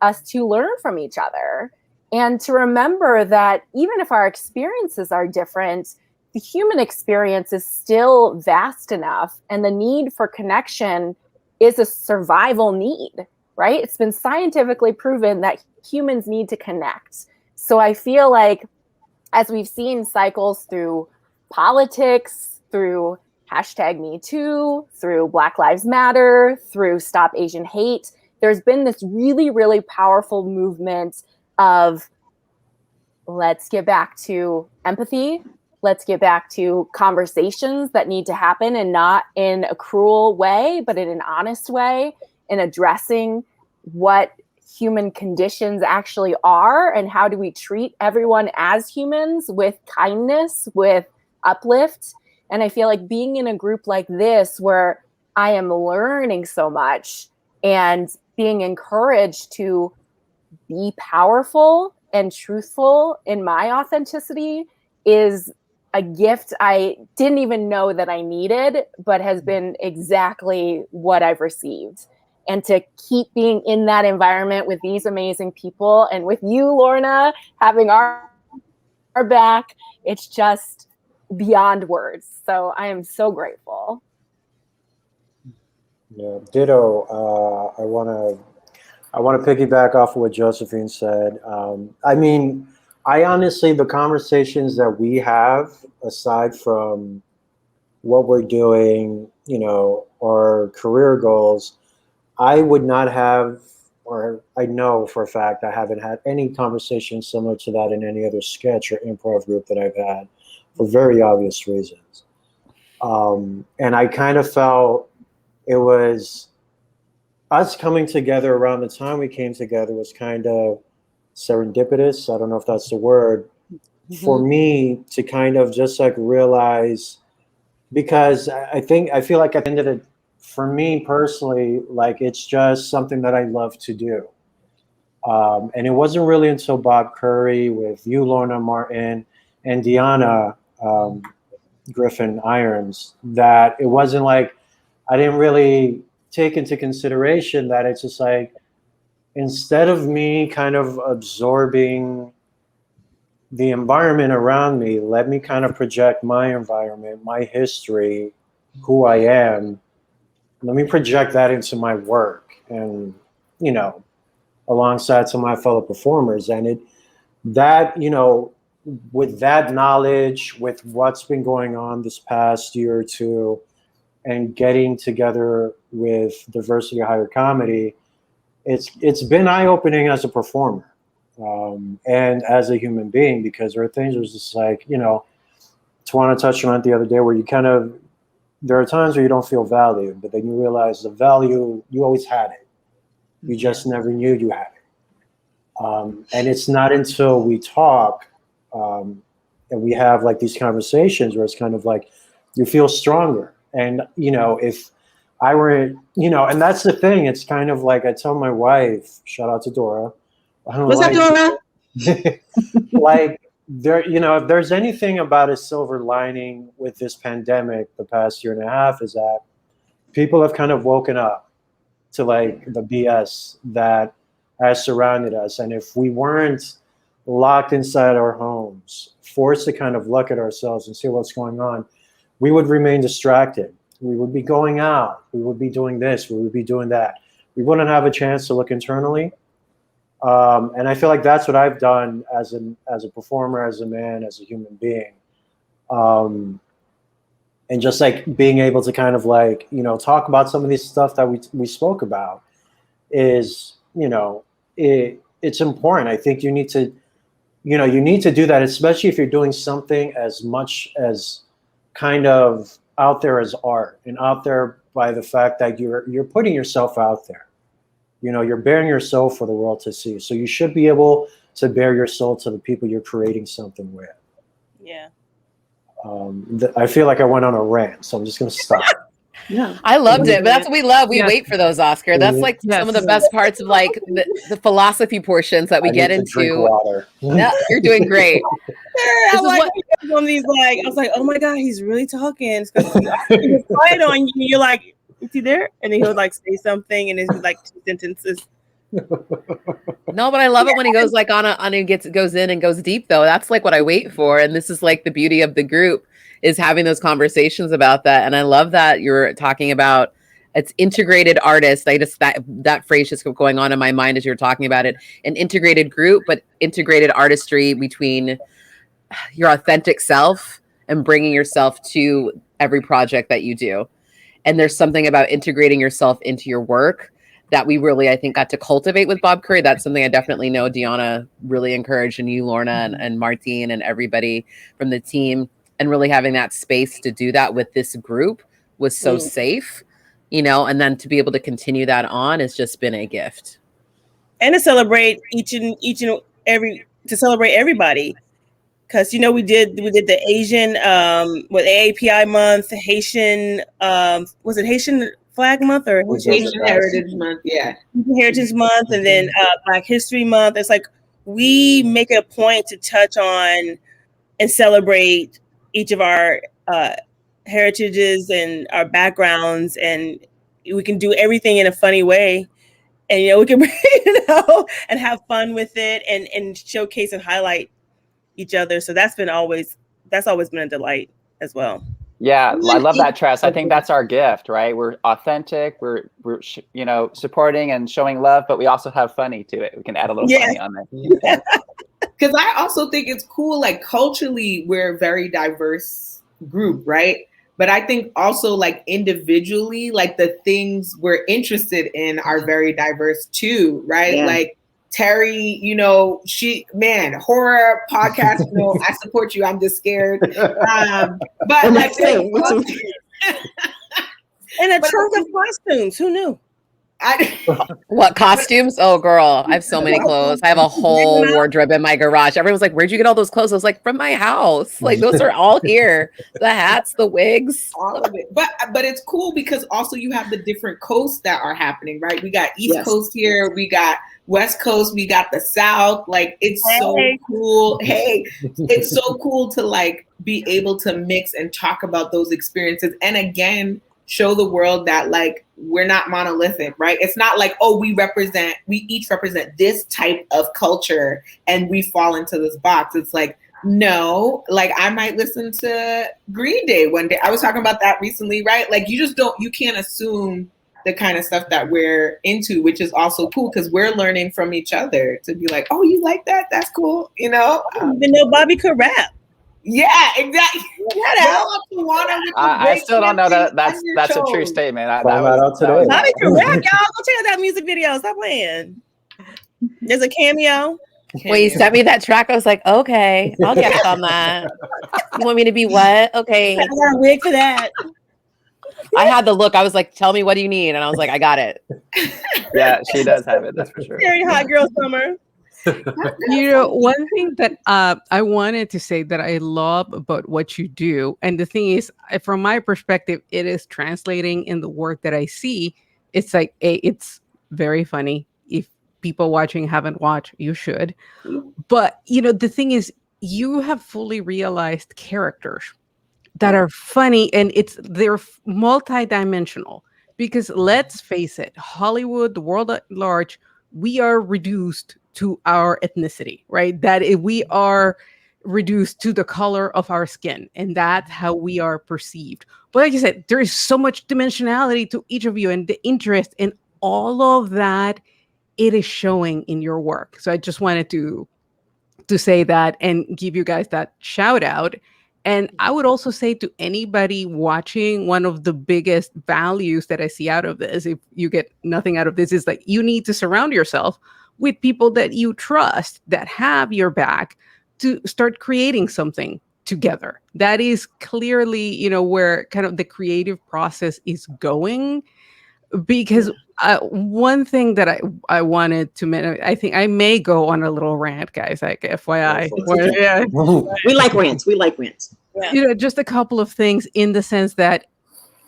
us to learn from each other. And to remember that even if our experiences are different, the human experience is still vast enough, and the need for connection is a survival need, right? It's been scientifically proven that humans need to connect. So I feel like, as we've seen cycles through politics, through #MeToo, through Black Lives Matter, through Stop Asian Hate, there's been this really, really powerful movement of, let's get back to empathy. Let's get back to conversations that need to happen, and not in a cruel way, but in an honest way, in addressing what human conditions actually are, and how do we treat everyone as humans, with kindness, with uplift. And I feel like being in a group like this, where I am learning so much and being encouraged to be powerful and truthful in my authenticity, is a gift I didn't even know that I needed, but has been exactly what I've received. And to keep being in that environment with these amazing people, and with you, Lorna, having our back, it's just beyond words. So I am so grateful. Yeah, ditto. I want to piggyback off of what Josephine said. I mean, I honestly, the conversations that we have, aside from what we're doing, our career goals, I would not have, or I know for a fact I haven't had any conversation similar to that in any other sketch or improv group that I've had, for very obvious reasons. And I kind of felt it was us coming together around the time we came together was kind of serendipitous. I don't know if that's the word. For me to kind of just like realize, because I feel like at the end of the, for me personally, like it's just something that I love to do. And it wasn't really until Bob Curry with you, Lorna Martin, and Deanna Griffin Irons, that it wasn't like, I didn't really take into consideration that it's just like, instead of me kind of absorbing the environment around me, let me kind of project my environment, my history, who I am. Let me project that into my work, and, alongside some of my fellow performers. And that, with that knowledge, with what's been going on this past year or two, and getting together with Diversity Higher Comedy, it's been eye-opening as a performer. and as a human being, because there are things where it's just like, Tawana touched on it the other day, where there are times where you don't feel valued, but then you realize the value, you always had it. You just never knew you had it. And it's not until we talk and we have like these conversations where it's kind of like you feel stronger. And, if I were, and that's the thing. It's kind of like I tell my wife, shout out to Dora. What's up, Dora? Like, if there's anything about a silver lining with this pandemic the past year and a half, is that people have kind of woken up to like the BS that has surrounded us. And if we weren't locked inside our homes, forced to kind of look at ourselves and see what's going on, we would remain distracted. We would be going out. We would be doing this. We would be doing that. We wouldn't have a chance to look internally. And I feel like that's what I've done as a performer, as a man, as a human being. And just like being able to kind of like, talk about some of this stuff that we spoke about is, it's important. I think you need to do that, especially if you're doing something as much as kind of out there as art, and out there by the fact that you're putting yourself out there. You're bearing your soul for the world to see. So you should be able to bear your soul to the people you're creating something with. Yeah. I feel like I went on a rant, so I'm just going to stop. Yeah, I loved it, but that's what we love. We Yes. wait for those, Oscar. That's like some of the best parts of like the philosophy portions that we get need to drink into. water. Yeah, you're doing great. I This is like what- one of these, like, I was like, oh my God, he's really talking. It's 'cause he's quiet on you. You're like, is he there? And then he'll like say something, and it's like 2 sentences. No, but I love it when he goes like on goes in and goes deep though. That's like what I wait for. And this is like the beauty of the group, is having those conversations about that. And I love that you're talking about it's integrated artist. That phrase just kept going on in my mind as you were talking about it. An integrated group, but integrated artistry between your authentic self and bringing yourself to every project that you do. And there's something about integrating yourself into your work that we really, I think, got to cultivate with Bob Curry. That's something I definitely know Deanna really encouraged, and you, Lorna, and Martine, and everybody from the team. And really having that space to do that with this group was so safe, and then to be able to continue that on has just been a gift. And to celebrate each and every, to celebrate everybody. Because we did the Asian with AAPI month, Haitian was it Haitian Flag Month or Haitian Heritage Month? Yeah, Heritage Month, and then Black History Month. It's like we make it a point to touch on and celebrate each of our heritages and our backgrounds, and we can do everything in a funny way, and we can and have fun with it, and showcase and highlight each other. So that's always been a delight as well. Yeah, I love that, Tress. I think that's our gift, right? We're authentic. We're supporting and showing love, but we also have funny to it. We can add a little funny on there. Because I also think it's cool. Like culturally, we're a very diverse group, right? But I think also like individually, like the things we're interested in are very diverse too, right? Yeah. Like Terry, horror podcast, I support you. I'm just scared. But like, and a trunk of costumes. Who knew? What costumes? Oh, girl, I have so many clothes. I have a whole wardrobe in my garage. Everyone's like, "Where'd you get all those clothes?" I was like, "From my house." Like those are all here. The hats, the wigs, all of it. But it's cool because also you have the different coasts that are happening, right? We got East Coast here, we got West Coast, we got the South. Like it's so cool. Hey, it's so cool to like be able to mix and talk about those experiences, and again, show the world that like we're not monolithic, right? It's not like, oh, we each represent this type of culture and we fall into this box. It's like, no, like I might listen to Green Day one day. I was talking about that recently, right? Like you can't assume the kind of stuff that we're into, which is also cool because we're learning from each other to be like, oh, you like that? That's cool. I didn't know Bobby could rap. Yeah, exactly. I still don't know that's a true statement. Bobby can rap, y'all. Go check out that music video. Stop playing. There's a cameo. When you sent me that track, I was like, okay, I'll get on that. You want me to be what? Okay. I got a wig for that. I had the look. I was like, tell me, what do you need? And I was like, I got it. Yeah, she does have it. That's for sure. Very hot girl summer. One thing that I wanted to say that I love about what you do, and the thing is, from my perspective, it is translating in the work that I see. It's like, it's very funny. If people watching haven't watched, you should. But, the thing is, you have fully realized characters that are funny, and they're multidimensional. Because let's face it, Hollywood, the world at large, we are reduced to our ethnicity, right? We are reduced to the color of our skin, and that's how we are perceived. But like you said, there is so much dimensionality to each of you, and the interest in all of that, it is showing in your work. So I just wanted to say that and give you guys that shout out. And I would also say to anybody watching, one of the biggest values that I see out of this, if you get nothing out of this, is like you need to surround yourself with people that you trust, that have your back, to start creating something together. That is clearly, where kind of the creative process is going. Because one thing that I wanted to mention, I think I may go on a little rant, guys, like FYI. Yeah. We like rants. Yeah. Just a couple of things, in the sense that,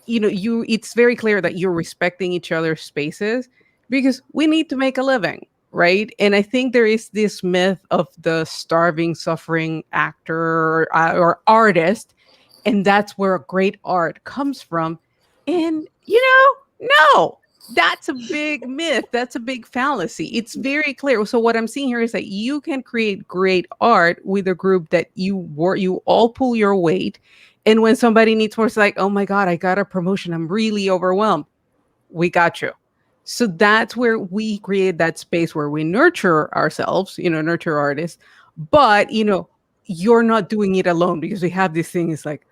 it's very clear that you're respecting each other's spaces, because we need to make a living, right? And I think there is this myth of the starving, suffering actor or artist, and that's where great art comes from. And, no, that's a big myth. That's a big fallacy. It's very clear. So what I'm seeing here is that you can create great art with a group that you all pull your weight. And when somebody needs more, it's like, oh my God, I got a promotion, I'm really overwhelmed. We got you. So that's where we create that space where we nurture ourselves, nurture artists. But, you're not doing it alone, because we have this thing, it's like,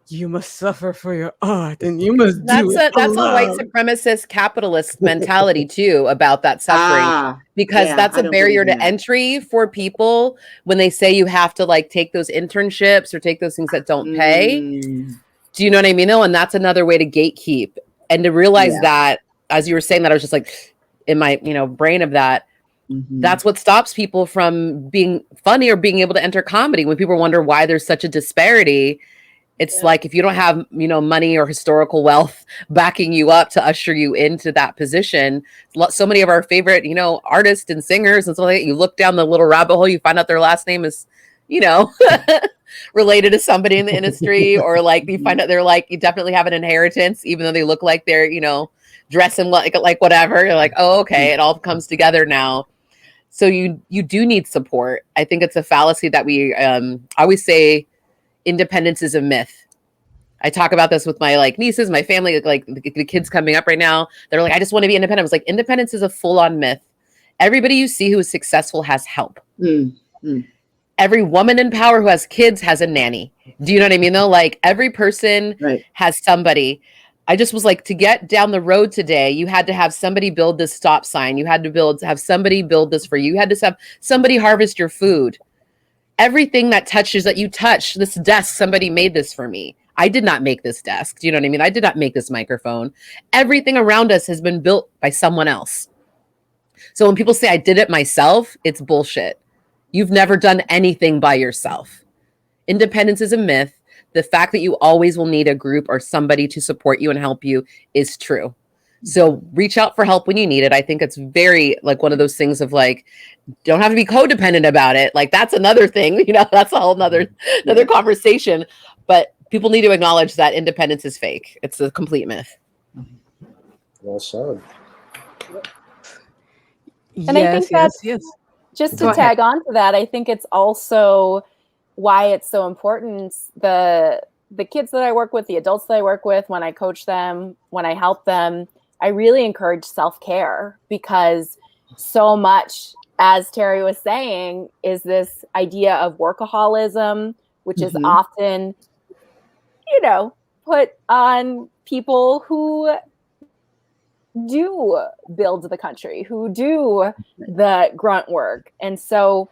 you must suffer for your art, and you must do it. That's a white supremacist capitalist mentality too, about that suffering, because that's a barrier to entry for people when they say you have to like take those internships or take those things that don't pay. Do you know what I mean? Though, and that's another way to gatekeep, and to realize that, as you were saying that, I was just like in my brain of that. That's what stops people from being funny or being able to enter comedy. When people wonder why there's such a disparity, it's like, if you don't have, money or historical wealth backing you up to usher you into that position, so many of our favorite, artists and singers and stuff like that, you look down the little rabbit hole, you find out their last name is, related to somebody in the industry, or like you find out they're like, you definitely have an inheritance, even though they look like they're, dressing like whatever. You're like, oh, okay, it all comes together now. So you do need support. I think it's a fallacy that we always say, independence is a myth. I talk about this with my nieces, my family, like the kids coming up right now. They're like, I just want to be independent. I was like, independence is a full-on myth. Everybody you see who is successful has help. Every woman in power who has kids has a nanny. Do you know what I mean though? Like, every person has somebody. I just was like, to get down the road today, you had to have somebody build this stop sign. You had to have somebody build this for you. You had to have somebody harvest your food. Everything that you touch, this desk, somebody made this for me. I did not make this desk. Do you know what I mean? I did not make this microphone. Everything around us has been built by someone else. So when people say I did it myself, it's bullshit. You've never done anything by yourself. Independence is a myth. The fact that you always will need a group or somebody to support you and help you is true. So reach out for help when you need it. I think it's very one of those things of don't have to be codependent about it. That's another thing, that's a whole another conversation. But people need to acknowledge that independence is fake. It's a complete myth. Well said. And I think that's just to tag on to that. I think it's also why it's so important. The kids that I work with, the adults that I work with, when I coach them, when I help them, I really encourage self-care, because so much, as Terry was saying, is this idea of workaholism, which is often, put on people who do build the country, who do the grunt work. And so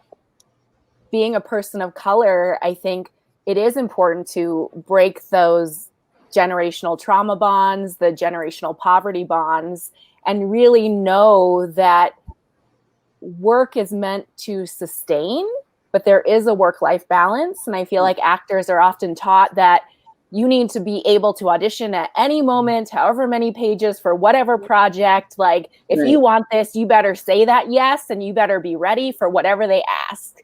being a person of color, I think it is important to break those generational trauma bonds, the generational poverty bonds, and really know that work is meant to sustain, but there is a work-life balance. And I feel like actors are often taught that you need to be able to audition at any moment, however many pages for whatever project. Like, if you want this, you better say that yes, and you better be ready for whatever they ask.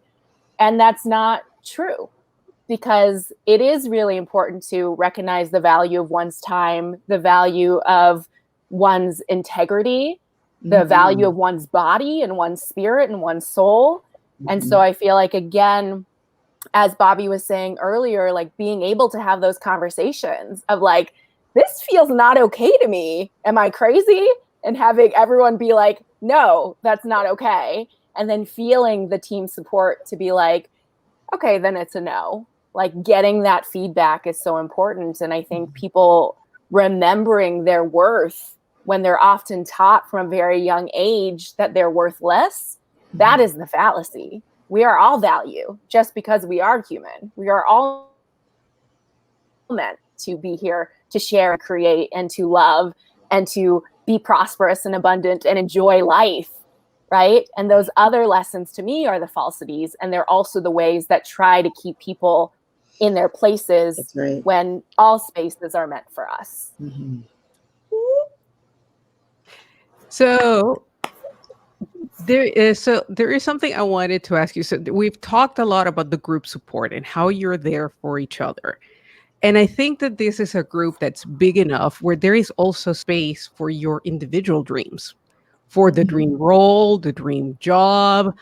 And that's not true, because it is really important to recognize the value of one's time, the value of one's integrity, the value of one's body and one's spirit and one's soul. And so I feel like, again, as Bobby was saying earlier, like being able to have those conversations of like, this feels not okay to me. Am I crazy? And having everyone be like, no, that's not okay. And then feeling the team support to be like, okay, then it's a no. Like, getting that feedback is so important. And I think people remembering their worth when they're often taught from a very young age that they're worth less, that is the fallacy. We are all value just because we are human. We are all meant to be here to share and create and to love and to be prosperous and abundant and enjoy life, right? And those other lessons to me are the falsities. And they're also the ways that try to keep people in their places when all spaces are meant for us. So there is something I wanted to ask you. So we've talked a lot about the group support and how you're there for each other. And I think that this is a group that's big enough where there is also space for your individual dreams, for the dream role, the dream job.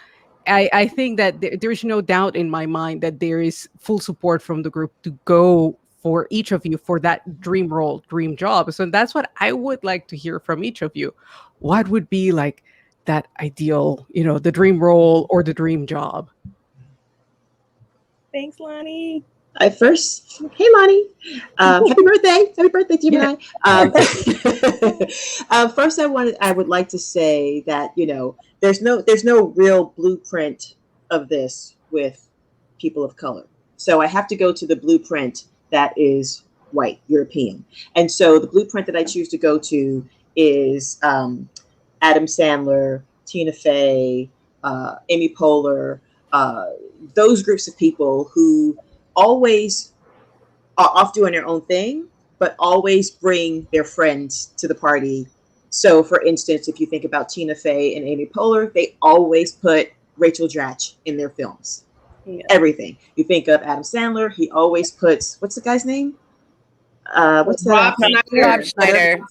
I think that there's no doubt in my mind that there is full support from the group to go for each of you for that dream role, dream job. So that's what I would like to hear from each of you. What would be like that ideal, the dream role or the dream job? Thanks, Lonnie. Hey, Lonnie. Happy birthday to you and I. First, I would like to say that there's no real blueprint of this with people of color. So I have to go to the blueprint that is white, European. And so the blueprint that I choose to go to is Adam Sandler, Tina Fey, Amy Poehler, those groups of people who always are off doing their own thing, but always bring their friends to the party. So, for instance, if you think about Tina Fey and Amy Poehler, they always put Rachel Dratch in their films. Everything. You think of Adam Sandler, he always puts, what's the guy's name? What's that? Rob Schneider.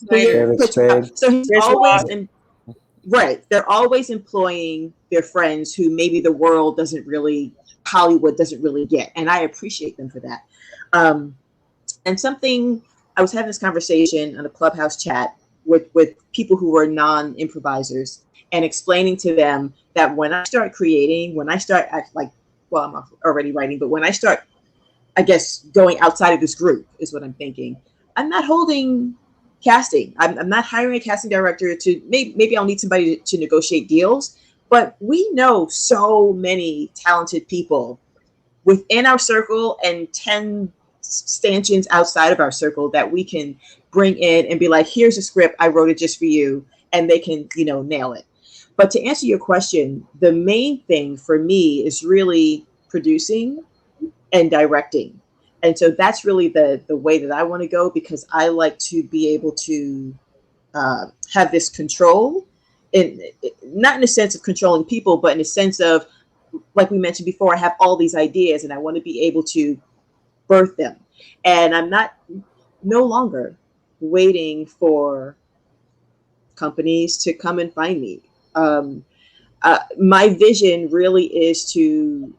So he's always they're always employing their friends who maybe the world Hollywood doesn't really get, and I appreciate them for that. And something, I was having this conversation on a Clubhouse chat with people who were non-improvisers, and explaining to them that when I start creating, I'm already writing, but when I start, I guess, going outside of this group is what I'm thinking. I'm not holding casting. I'm not hiring a casting director to, maybe I'll need somebody to negotiate deals. But we know so many talented people within our circle and 10 stanchions outside of our circle that we can bring in and be like, here's a script, I wrote it just for you, and they can, nail it. But to answer your question, the main thing for me is really producing and directing. And so that's really the way that I want to go, because I like to be able to have this control. Not in a sense of controlling people, but in a sense of, like we mentioned before, I have all these ideas and I want to be able to birth them. And I'm no longer waiting for companies to come and find me. My vision really is to,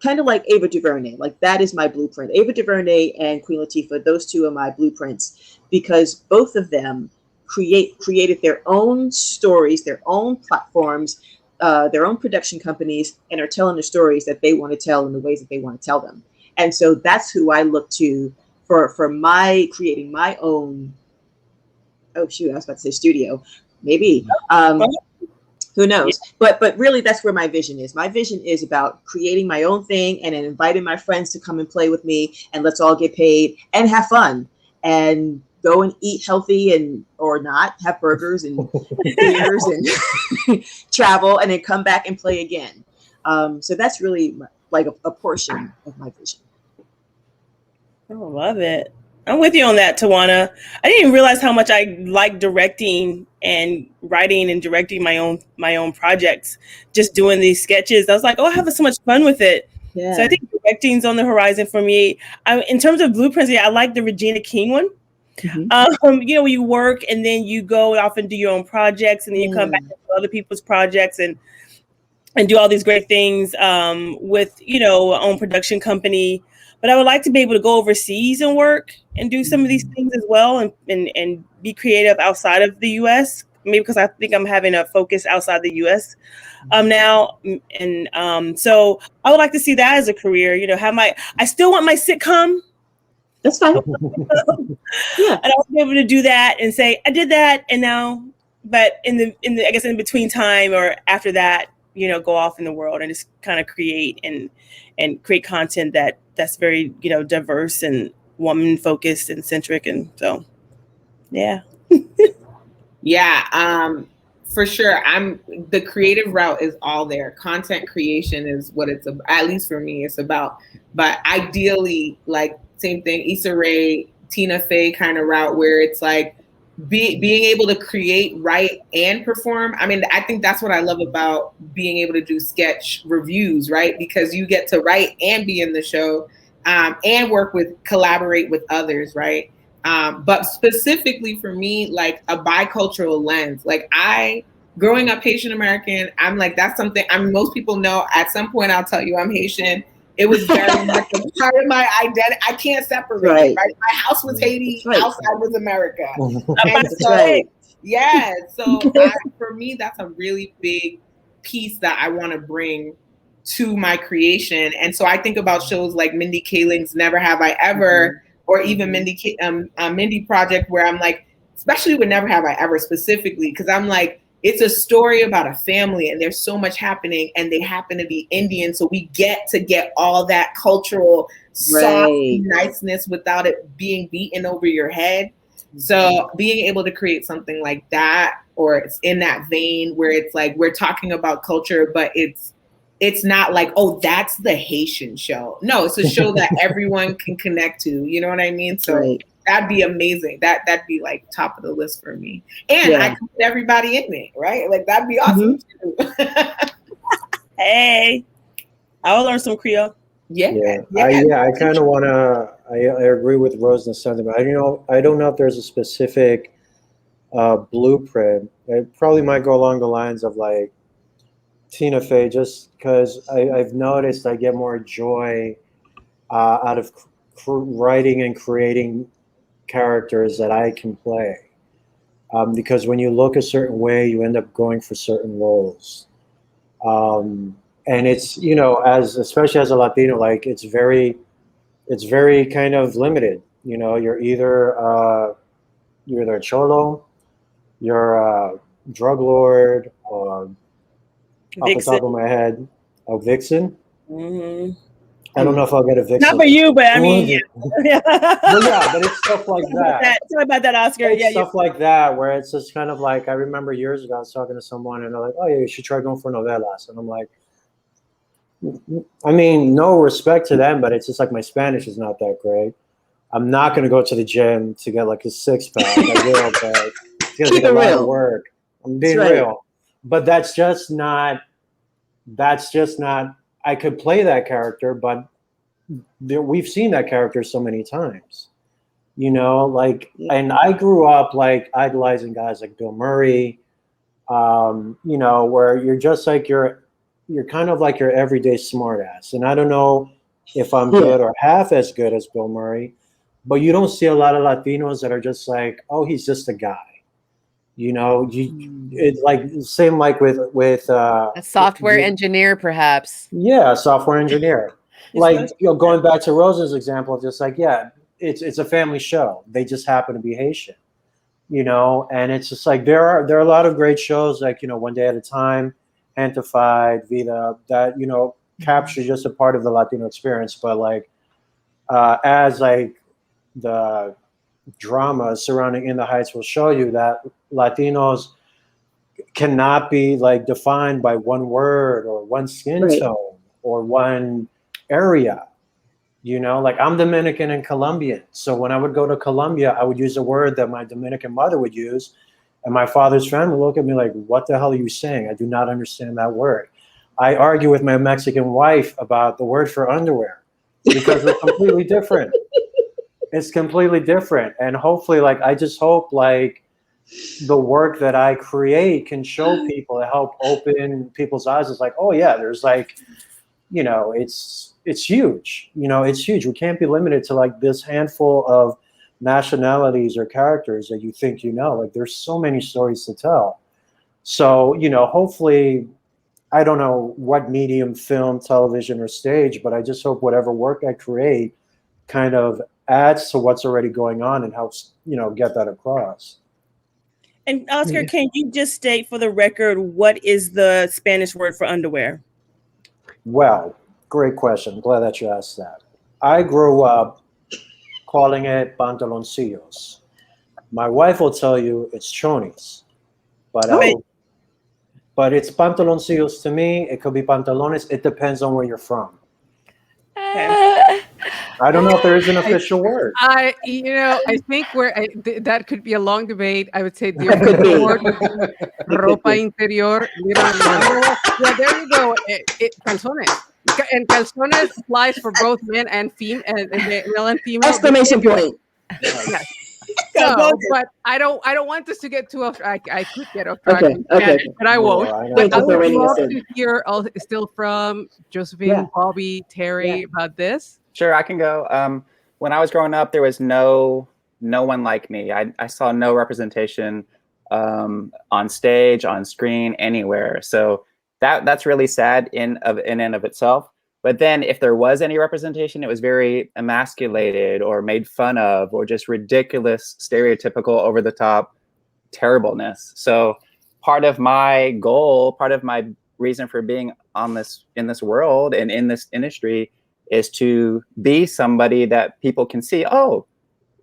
kind of like Ava DuVernay, like that is my blueprint. Ava DuVernay and Queen Latifah, those two are my blueprints, because both of them created their own stories, their own platforms, their own production companies, and are telling the stories that they want to tell in the ways that they want to tell them. And so that's who I look to for my creating my own. Oh shoot, I was about to say studio, maybe Who knows? But really, that's where my vision is. My vision is about creating my own thing and then inviting my friends to come and play with me, and let's all get paid and have fun and go and eat healthy and or not, have burgers and beers and travel, and then come back and play again. So that's really like a portion of my vision. I love it. I'm with you on that, Tawana. I didn't even realize how much I like directing and writing and directing my own projects. Just doing these sketches, I was like, oh, I have so much fun with it. Yeah. So I think directing's on the horizon for me. In terms of blueprints, I like the Regina King one. Mm-hmm. You work and then you go off and do your own projects, and then you come back to other people's projects and do all these great things with our own production company. But I would like to be able to go overseas and work and do some of these things as well, and be creative outside of the U.S. Maybe because I think I'm having a focus outside the U.S. Now, and so I would like to see that as a career. I still want my sitcom. That's fine. Yeah, and I was able to do that and say I did that, and now, but in the I guess in between time or after that, go off in the world and just kind of create and create content that's very diverse and woman focused and centric, and so yeah. Yeah, for sure. The creative route is all there. Content creation is what it's at least for me it's about. But ideally, like same thing, Issa Rae, Tina Fey kind of route where it's like being able to create, write, and perform. I mean, I think that's what I love about being able to do sketch reviews, right? Because you get to write and be in the show, and collaborate with others, right? But specifically for me, like a bicultural lens, like growing up Haitian American, I'm like, that's something, most people know at some point I'll tell you I'm Haitian. It was very much a part of my identity. I can't separate it, right? My house was Haiti, outside was America. And so, yeah, so for me, that's a really big piece that I want to bring to my creation. And so I think about shows like Mindy Kaling's Never Have I Ever, or even Mindy Project, where I'm like, especially with Never Have I Ever specifically, because I'm like, it's a story about a family and there's so much happening, and they happen to be Indian. So we get all that cultural soft niceness without it being beaten over your head. So being able to create something like that, or it's in that vein where it's like, we're talking about culture, but it's not like, oh, that's the Haitian show. No, it's a show that everyone can connect to. You know what I mean? So that'd be amazing. That'd be like top of the list for me. And I could put everybody in it, right? Like that'd be awesome too. Hey, I will learn some Creole. I kind of want to. I agree with Rose and sentiment. I don't know if there's a specific blueprint. It probably might go along the lines of like Tina Fey, just because I've noticed I get more joy out of writing and creating characters that I can play. Because when you look a certain way, you end up going for certain roles. And it's, especially as a Latino, like it's very kind of limited. You're either a cholo, you're a drug lord, or off the top of my head, a vixen. Mm-hmm. I don't know if I'll get a vixen. Not for you, but I mean, but it's stuff like that. Tell me about that, Oscar. It's stuff like that, where it's just kind of like, I remember years ago, I was talking to someone and they're like, oh yeah, you should try going for novelas. And I'm like, I mean, no respect to them, but it's just like my Spanish is not that great. I'm not going to go to the gym to get like a six pack. I will, but it's going to take a lot of work. I'm being real. But that's just not, I could play that character, but we've seen that character so many times, and I grew up like idolizing guys like Bill Murray, where you're just like, you're kind of like your everyday smartass. And I don't know if I'm good or half as good as Bill Murray, but you don't see a lot of Latinos that are just like, oh, he's just a guy. It's like same like with a software engineer, perhaps. Yeah, a software engineer. Like going back to Rose's example, just like it's a family show. They just happen to be Haitian. and it's just like there are a lot of great shows like, One Day at a Time, Antified, Vida, that, capture just a part of the Latino experience. But like, as like the drama surrounding In the Heights will show you, that Latinos cannot be like defined by one word or one skin tone or one area. Like I'm Dominican and Colombian. So when I would go to Colombia, I would use a word that my Dominican mother would use. And my father's friend would look at me like, what the hell are you saying? I do not understand that word. I argue with my Mexican wife about the word for underwear because it's completely different. It's completely different. And hopefully, like, I just hope like the work that I create can show people, to help open people's eyes. It's like, oh yeah, there's like, it's huge. It's huge. We can't be limited to like this handful of nationalities or characters that you think like there's so many stories to tell. So hopefully, I don't know what medium, film, television, or stage, but I just hope whatever work I create kind of adds to what's already going on and helps get that across. And Oscar, can you just state for the record, what is the Spanish word for underwear? Well, great question. Glad that you asked that. I grew up calling it pantaloncillos. My wife will tell you it's chonis, but it's pantaloncillos to me. It could be pantalones. It depends on where you're from. Okay. I don't know if there is an official word. I think that could be a long debate. I would say the official word would be ropa interior. Yeah, there you go. Calzones. And calzones applies for both men and female, male and female. Exclamation point. Yes. So, but I don't want this to get too off. I could get off track, but I won't. But I would love to hear still from Josephine, Bobby, Terry about this. Sure, I can go. When I was growing up, there was no one like me. I saw no representation on stage, on screen, anywhere. So that's really sad in and of itself. But then if there was any representation, it was very emasculated or made fun of or just ridiculous, stereotypical, over the top terribleness. So part of my goal, part of my reason for being in this world and in this industry is to be somebody that people can see, oh,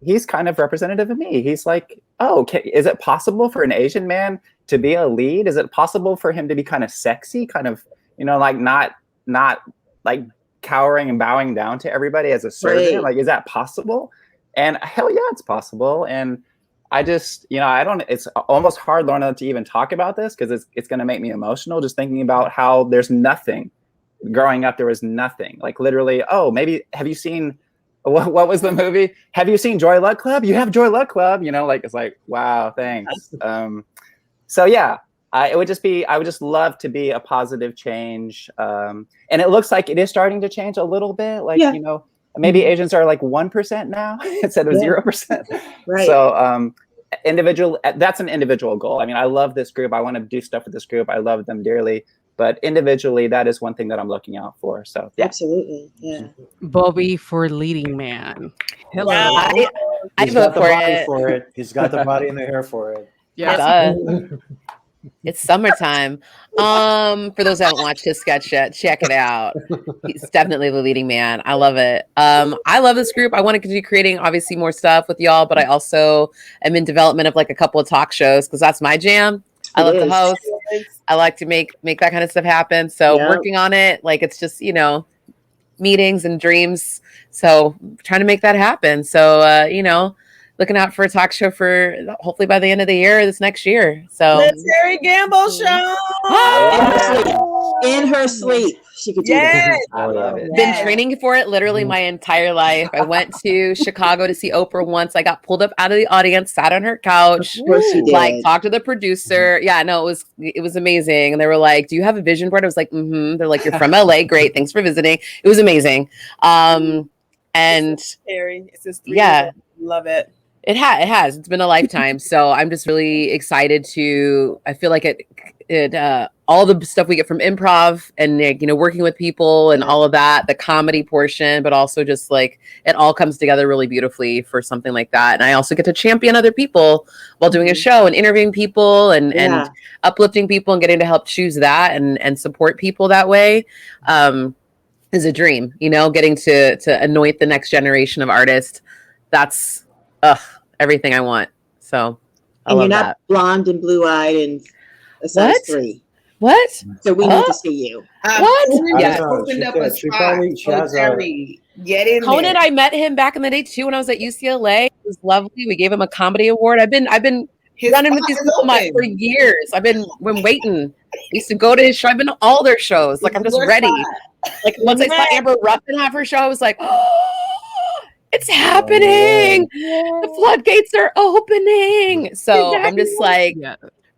he's kind of representative of me. He's like, oh, is it possible for an Asian man to be a lead? Is it possible for him to be kind of sexy, kind of, like not like cowering and bowing down to everybody as a servant? Right. Like, is that possible? And hell yeah, it's possible. And I just, it's almost hard, Lorna, to even talk about this because it's going to make me emotional just thinking about how there's nothing. Growing up, there was nothing. Like literally, oh, maybe, have you seen, what was the movie? Have you seen Joy Luck Club? You have Joy Luck Club, it's like, wow, thanks. So yeah, I would just love to be a positive change. And it looks like it is starting to change a little bit. Like, maybe Asians are like 1% now instead of 0%. Right. So that's an individual goal. I mean, I love this group. I want to do stuff with this group. I love them dearly. But individually, that is one thing that I'm looking out for. So yeah. Absolutely. Yeah. Bobby for leading man. Hello. I vote for it. He's got the body and the hair for it. Yeah. It's summertime. For those that haven't watched his sketch yet, check it out. He's definitely the leading man. I love it. I love this group. I want to continue creating obviously more stuff with y'all, but I also am in development of like a couple of talk shows because that's my jam. I love to host. I like to make that kind of stuff happen. So working on it, like it's just, meetings and dreams. So trying to make that happen. So, looking out for a talk show for hopefully by the end of the year, this next year. So the Terry Gamble Show. In her sleep. She could do that. I love it. Been training for it literally my entire life. I went to Chicago to see Oprah once. I got pulled up out of the audience, sat on her couch, like talked to the producer. Yeah, no, it was amazing. And they were like, "Do you have a vision board?" I was like, "Mm-hmm." They're like, "You're from LA, great. Thanks for visiting." It was amazing. And Terry, it's just love it. It has. It's been a lifetime. So I'm just really excited I feel like it all the stuff we get from improv and, you know, working with people and all of that, the comedy portion, but also just like it all comes together really beautifully for something like that. And I also get to champion other people while doing a show and interviewing people and uplifting people and getting to help choose that and support people that way. Is a dream, you know, getting to anoint the next generation of artists. That's everything I want. So and you're not blonde and blue-eyed and a size 3. What? So we need to see you. What? Yeah, opened up a spot. Conan, I met him back in the day too when I was at UCLA. It was lovely. We gave him a comedy award. I've been running with these people for years. I've been waiting. I used to go to his show. I've been to all their shows. Like I'm just ready. Like once I saw Amber Ruffin have her show, I was like, oh, it's happening. The floodgates are opening. So I'm just like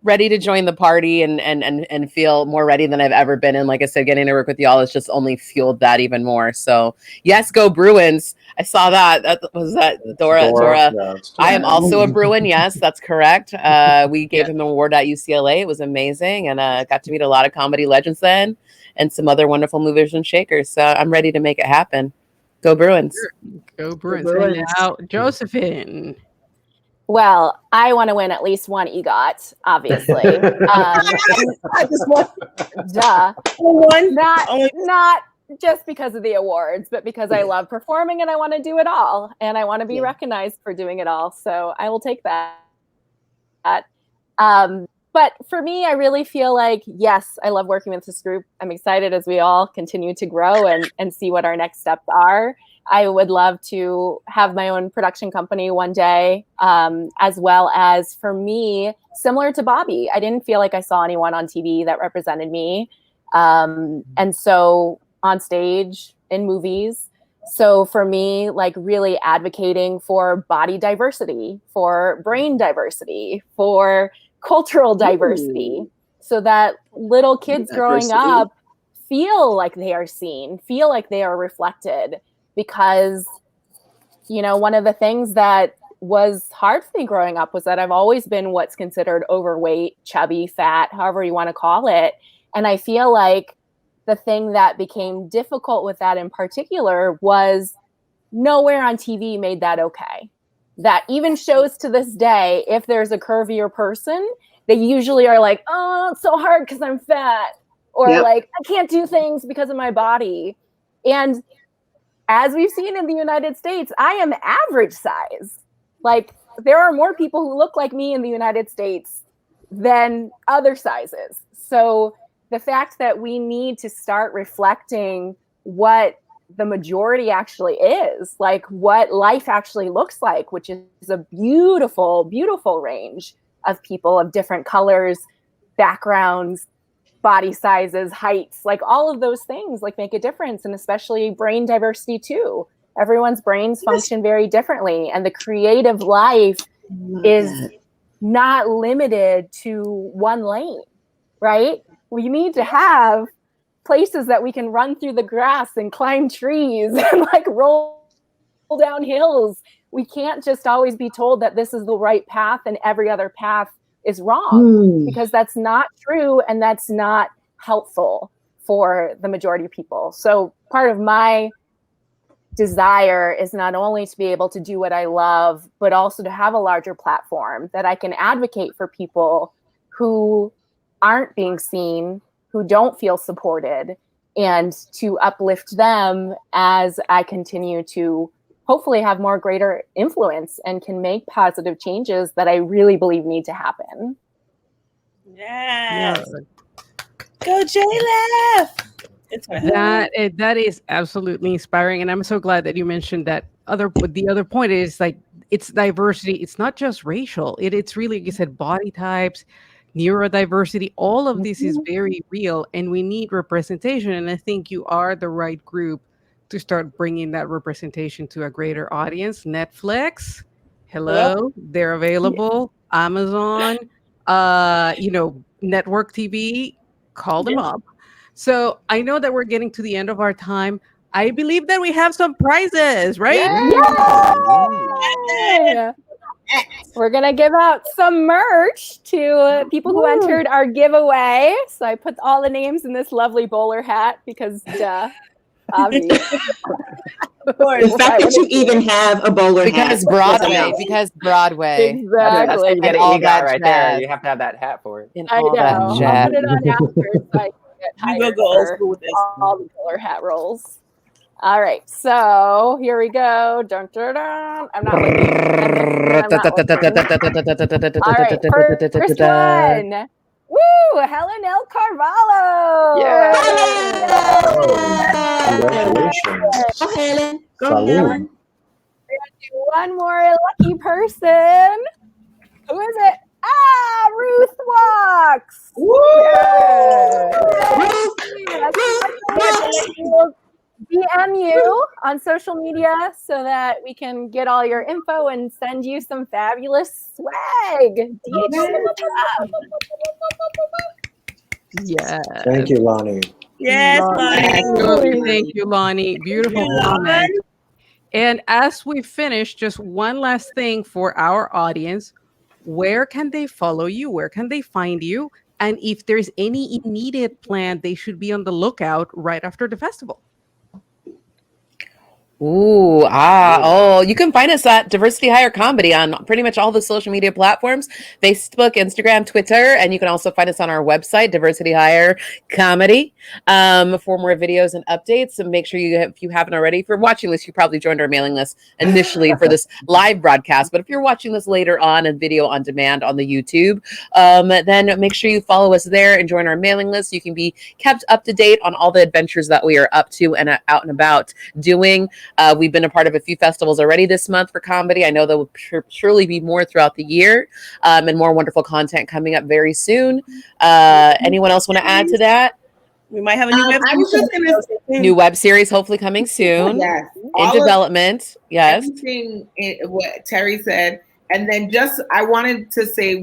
ready to join the party and feel more ready than I've ever been. And like I said, getting to work with y'all has just only fueled that even more. So yes, go Bruins. I saw that. Was that Dora? Yeah, I am also a Bruin. Yes, that's correct. We gave him an award at UCLA. It was amazing. And got to meet a lot of comedy legends then and some other wonderful movers and shakers. So I'm ready to make it happen. Go Bruins. Go Bruins. And now, Josephine. Well, I want to win at least one EGOT, obviously. I just want, not just because of the awards, but because I love performing and I want to do it all, and I want to be recognized for doing it all. So I will take that. But for me, I really feel like, yes, I love working with this group. I'm excited as we all continue to grow and see what our next steps are. I would love to have my own production company one day, as well as for me, similar to Bobby, I didn't feel like I saw anyone on TV that represented me. And so on stage, in movies. So for me, like really advocating for body diversity, for brain diversity, for cultural diversity, so that little kids growing up feel like they are seen, feel like they are reflected. Because, you know, one of the things that was hard for me growing up was that I've always been what's considered overweight, chubby, fat, however you want to call it. And I feel like the thing that became difficult with that in particular was nowhere on TV made that okay. That even shows to this day, if there's a curvier person, they usually are like, oh, it's so hard because I'm fat. Or like, I can't do things because of my body. And as we've seen in the United States, I am average size. Like, there are more people who look like me in the United States than other sizes. So the fact that we need to start reflecting what the majority actually is, like what life actually looks like, which is a beautiful, beautiful range of people of different colors, backgrounds, body sizes, heights, like all of those things like make a difference. And especially brain diversity too. Everyone's brains function very differently. And the creative life is not limited to one lane, right? We need to have places that we can run through the grass and climb trees and like roll down hills. We can't just always be told that this is the right path and every other path is wrong, because that's not true and that's not helpful for the majority of people. So part of my desire is not only to be able to do what I love, but also to have a larger platform that I can advocate for people who aren't being seen, who don't feel supported, and to uplift them as I continue to hopefully have more greater influence and can make positive changes that I really believe need to happen. Yes. Go JLF. That is absolutely inspiring. And I'm so glad that you mentioned that the other point is like, it's diversity. It's not just racial. It's really, like you said, body types, neurodiversity, all of this is very real and we need representation. And I think you are the right group to start bringing that representation to a greater audience. Netflix, hello, they're available. Amazon, network TV, call them up. So I know that we're getting to the end of our time. I believe that we have some prizes, right? Yeah. We're going to give out some merch to people who entered our giveaway. So I put all the names in this lovely bowler hat because, duh, obvious. The fact that you even have a bowler Because hat. Broadway, because Broadway. That's how Exactly. you get an all EGOT that right there. jazz. You have to have that hat for it. And I all know. that I'll jazz. put it on after so I can get We will hired go old for school with this. all the bowler hat rolls. All right, so here we go. Dun, dun, dun. I'm not looking. I'm not looking. All right, first one. Woo! Helen L. Carvalho. Congratulations. Go, Helen. Go, Salud. Helen. We're gonna do one more lucky person. Who is it? Ah, Ruth Walks. We'll DM you on social media so that we can get all your info and send you some fabulous swag. DHC. Yeah. Thank you, Lonnie. Yes, Lonnie. Thank you, Lonnie. Beautiful comment. And as we finish, just one last thing for our audience. Where can they follow you? Where can they find you? And if there's any immediate plan, they should be on the lookout right after the festival. You can find us at Diversity Hire Comedy on pretty much all the social media platforms, Facebook, Instagram, Twitter, and you can also find us on our website, Diversity Hire Comedy, for more videos and updates. And make sure if you haven't already, if you're watching this, you probably joined our mailing list initially for this live broadcast. But if you're watching this later on and video on demand on the YouTube, then make sure you follow us there and join our mailing list. You can be kept up to date on all the adventures that we are up to and out and about doing. We've been a part of a few festivals already this month for comedy. I know there will surely be more throughout the year, and more wonderful content coming up very soon. Anyone else want to add to that? We might have a new web I was just gonna say, New web series hopefully coming soon. yes, In development. Yes. everything what Terry said. And then I wanted to say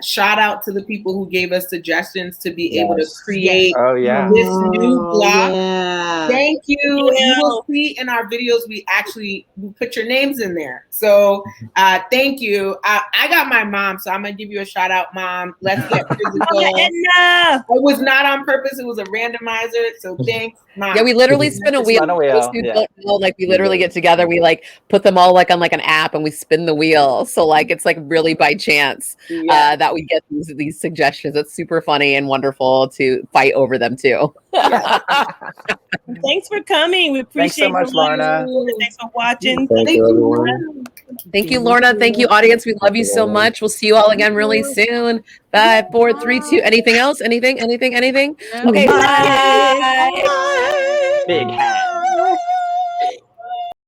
shout out to the people who gave us suggestions to be able to create Oh yeah. this new blog. Yeah. Thank you. You will see in our videos we put your names in there. So thank you. I got my mom, so I'm gonna give you a shout out, Mom. Let's get physical. It was not on purpose. It was a randomizer. So thanks, Mom. Yeah, we literally spin a wheel. Spin a wheel, Those who yeah. don't know, like we literally get together. We like put them all like on like an app, and we spin the wheel. So like it's like really by chance that we get these suggestions. It's super funny and wonderful to fight over them too. Thanks for coming. We appreciate so much, Lorna. Thanks for watching. Thank you, everyone. Thank you, Lorna. Thank you, audience. We love you so much. We'll see you all again really soon. 5, 4, 3, 2. Anything else? Anything? Okay. Bye. Big hat.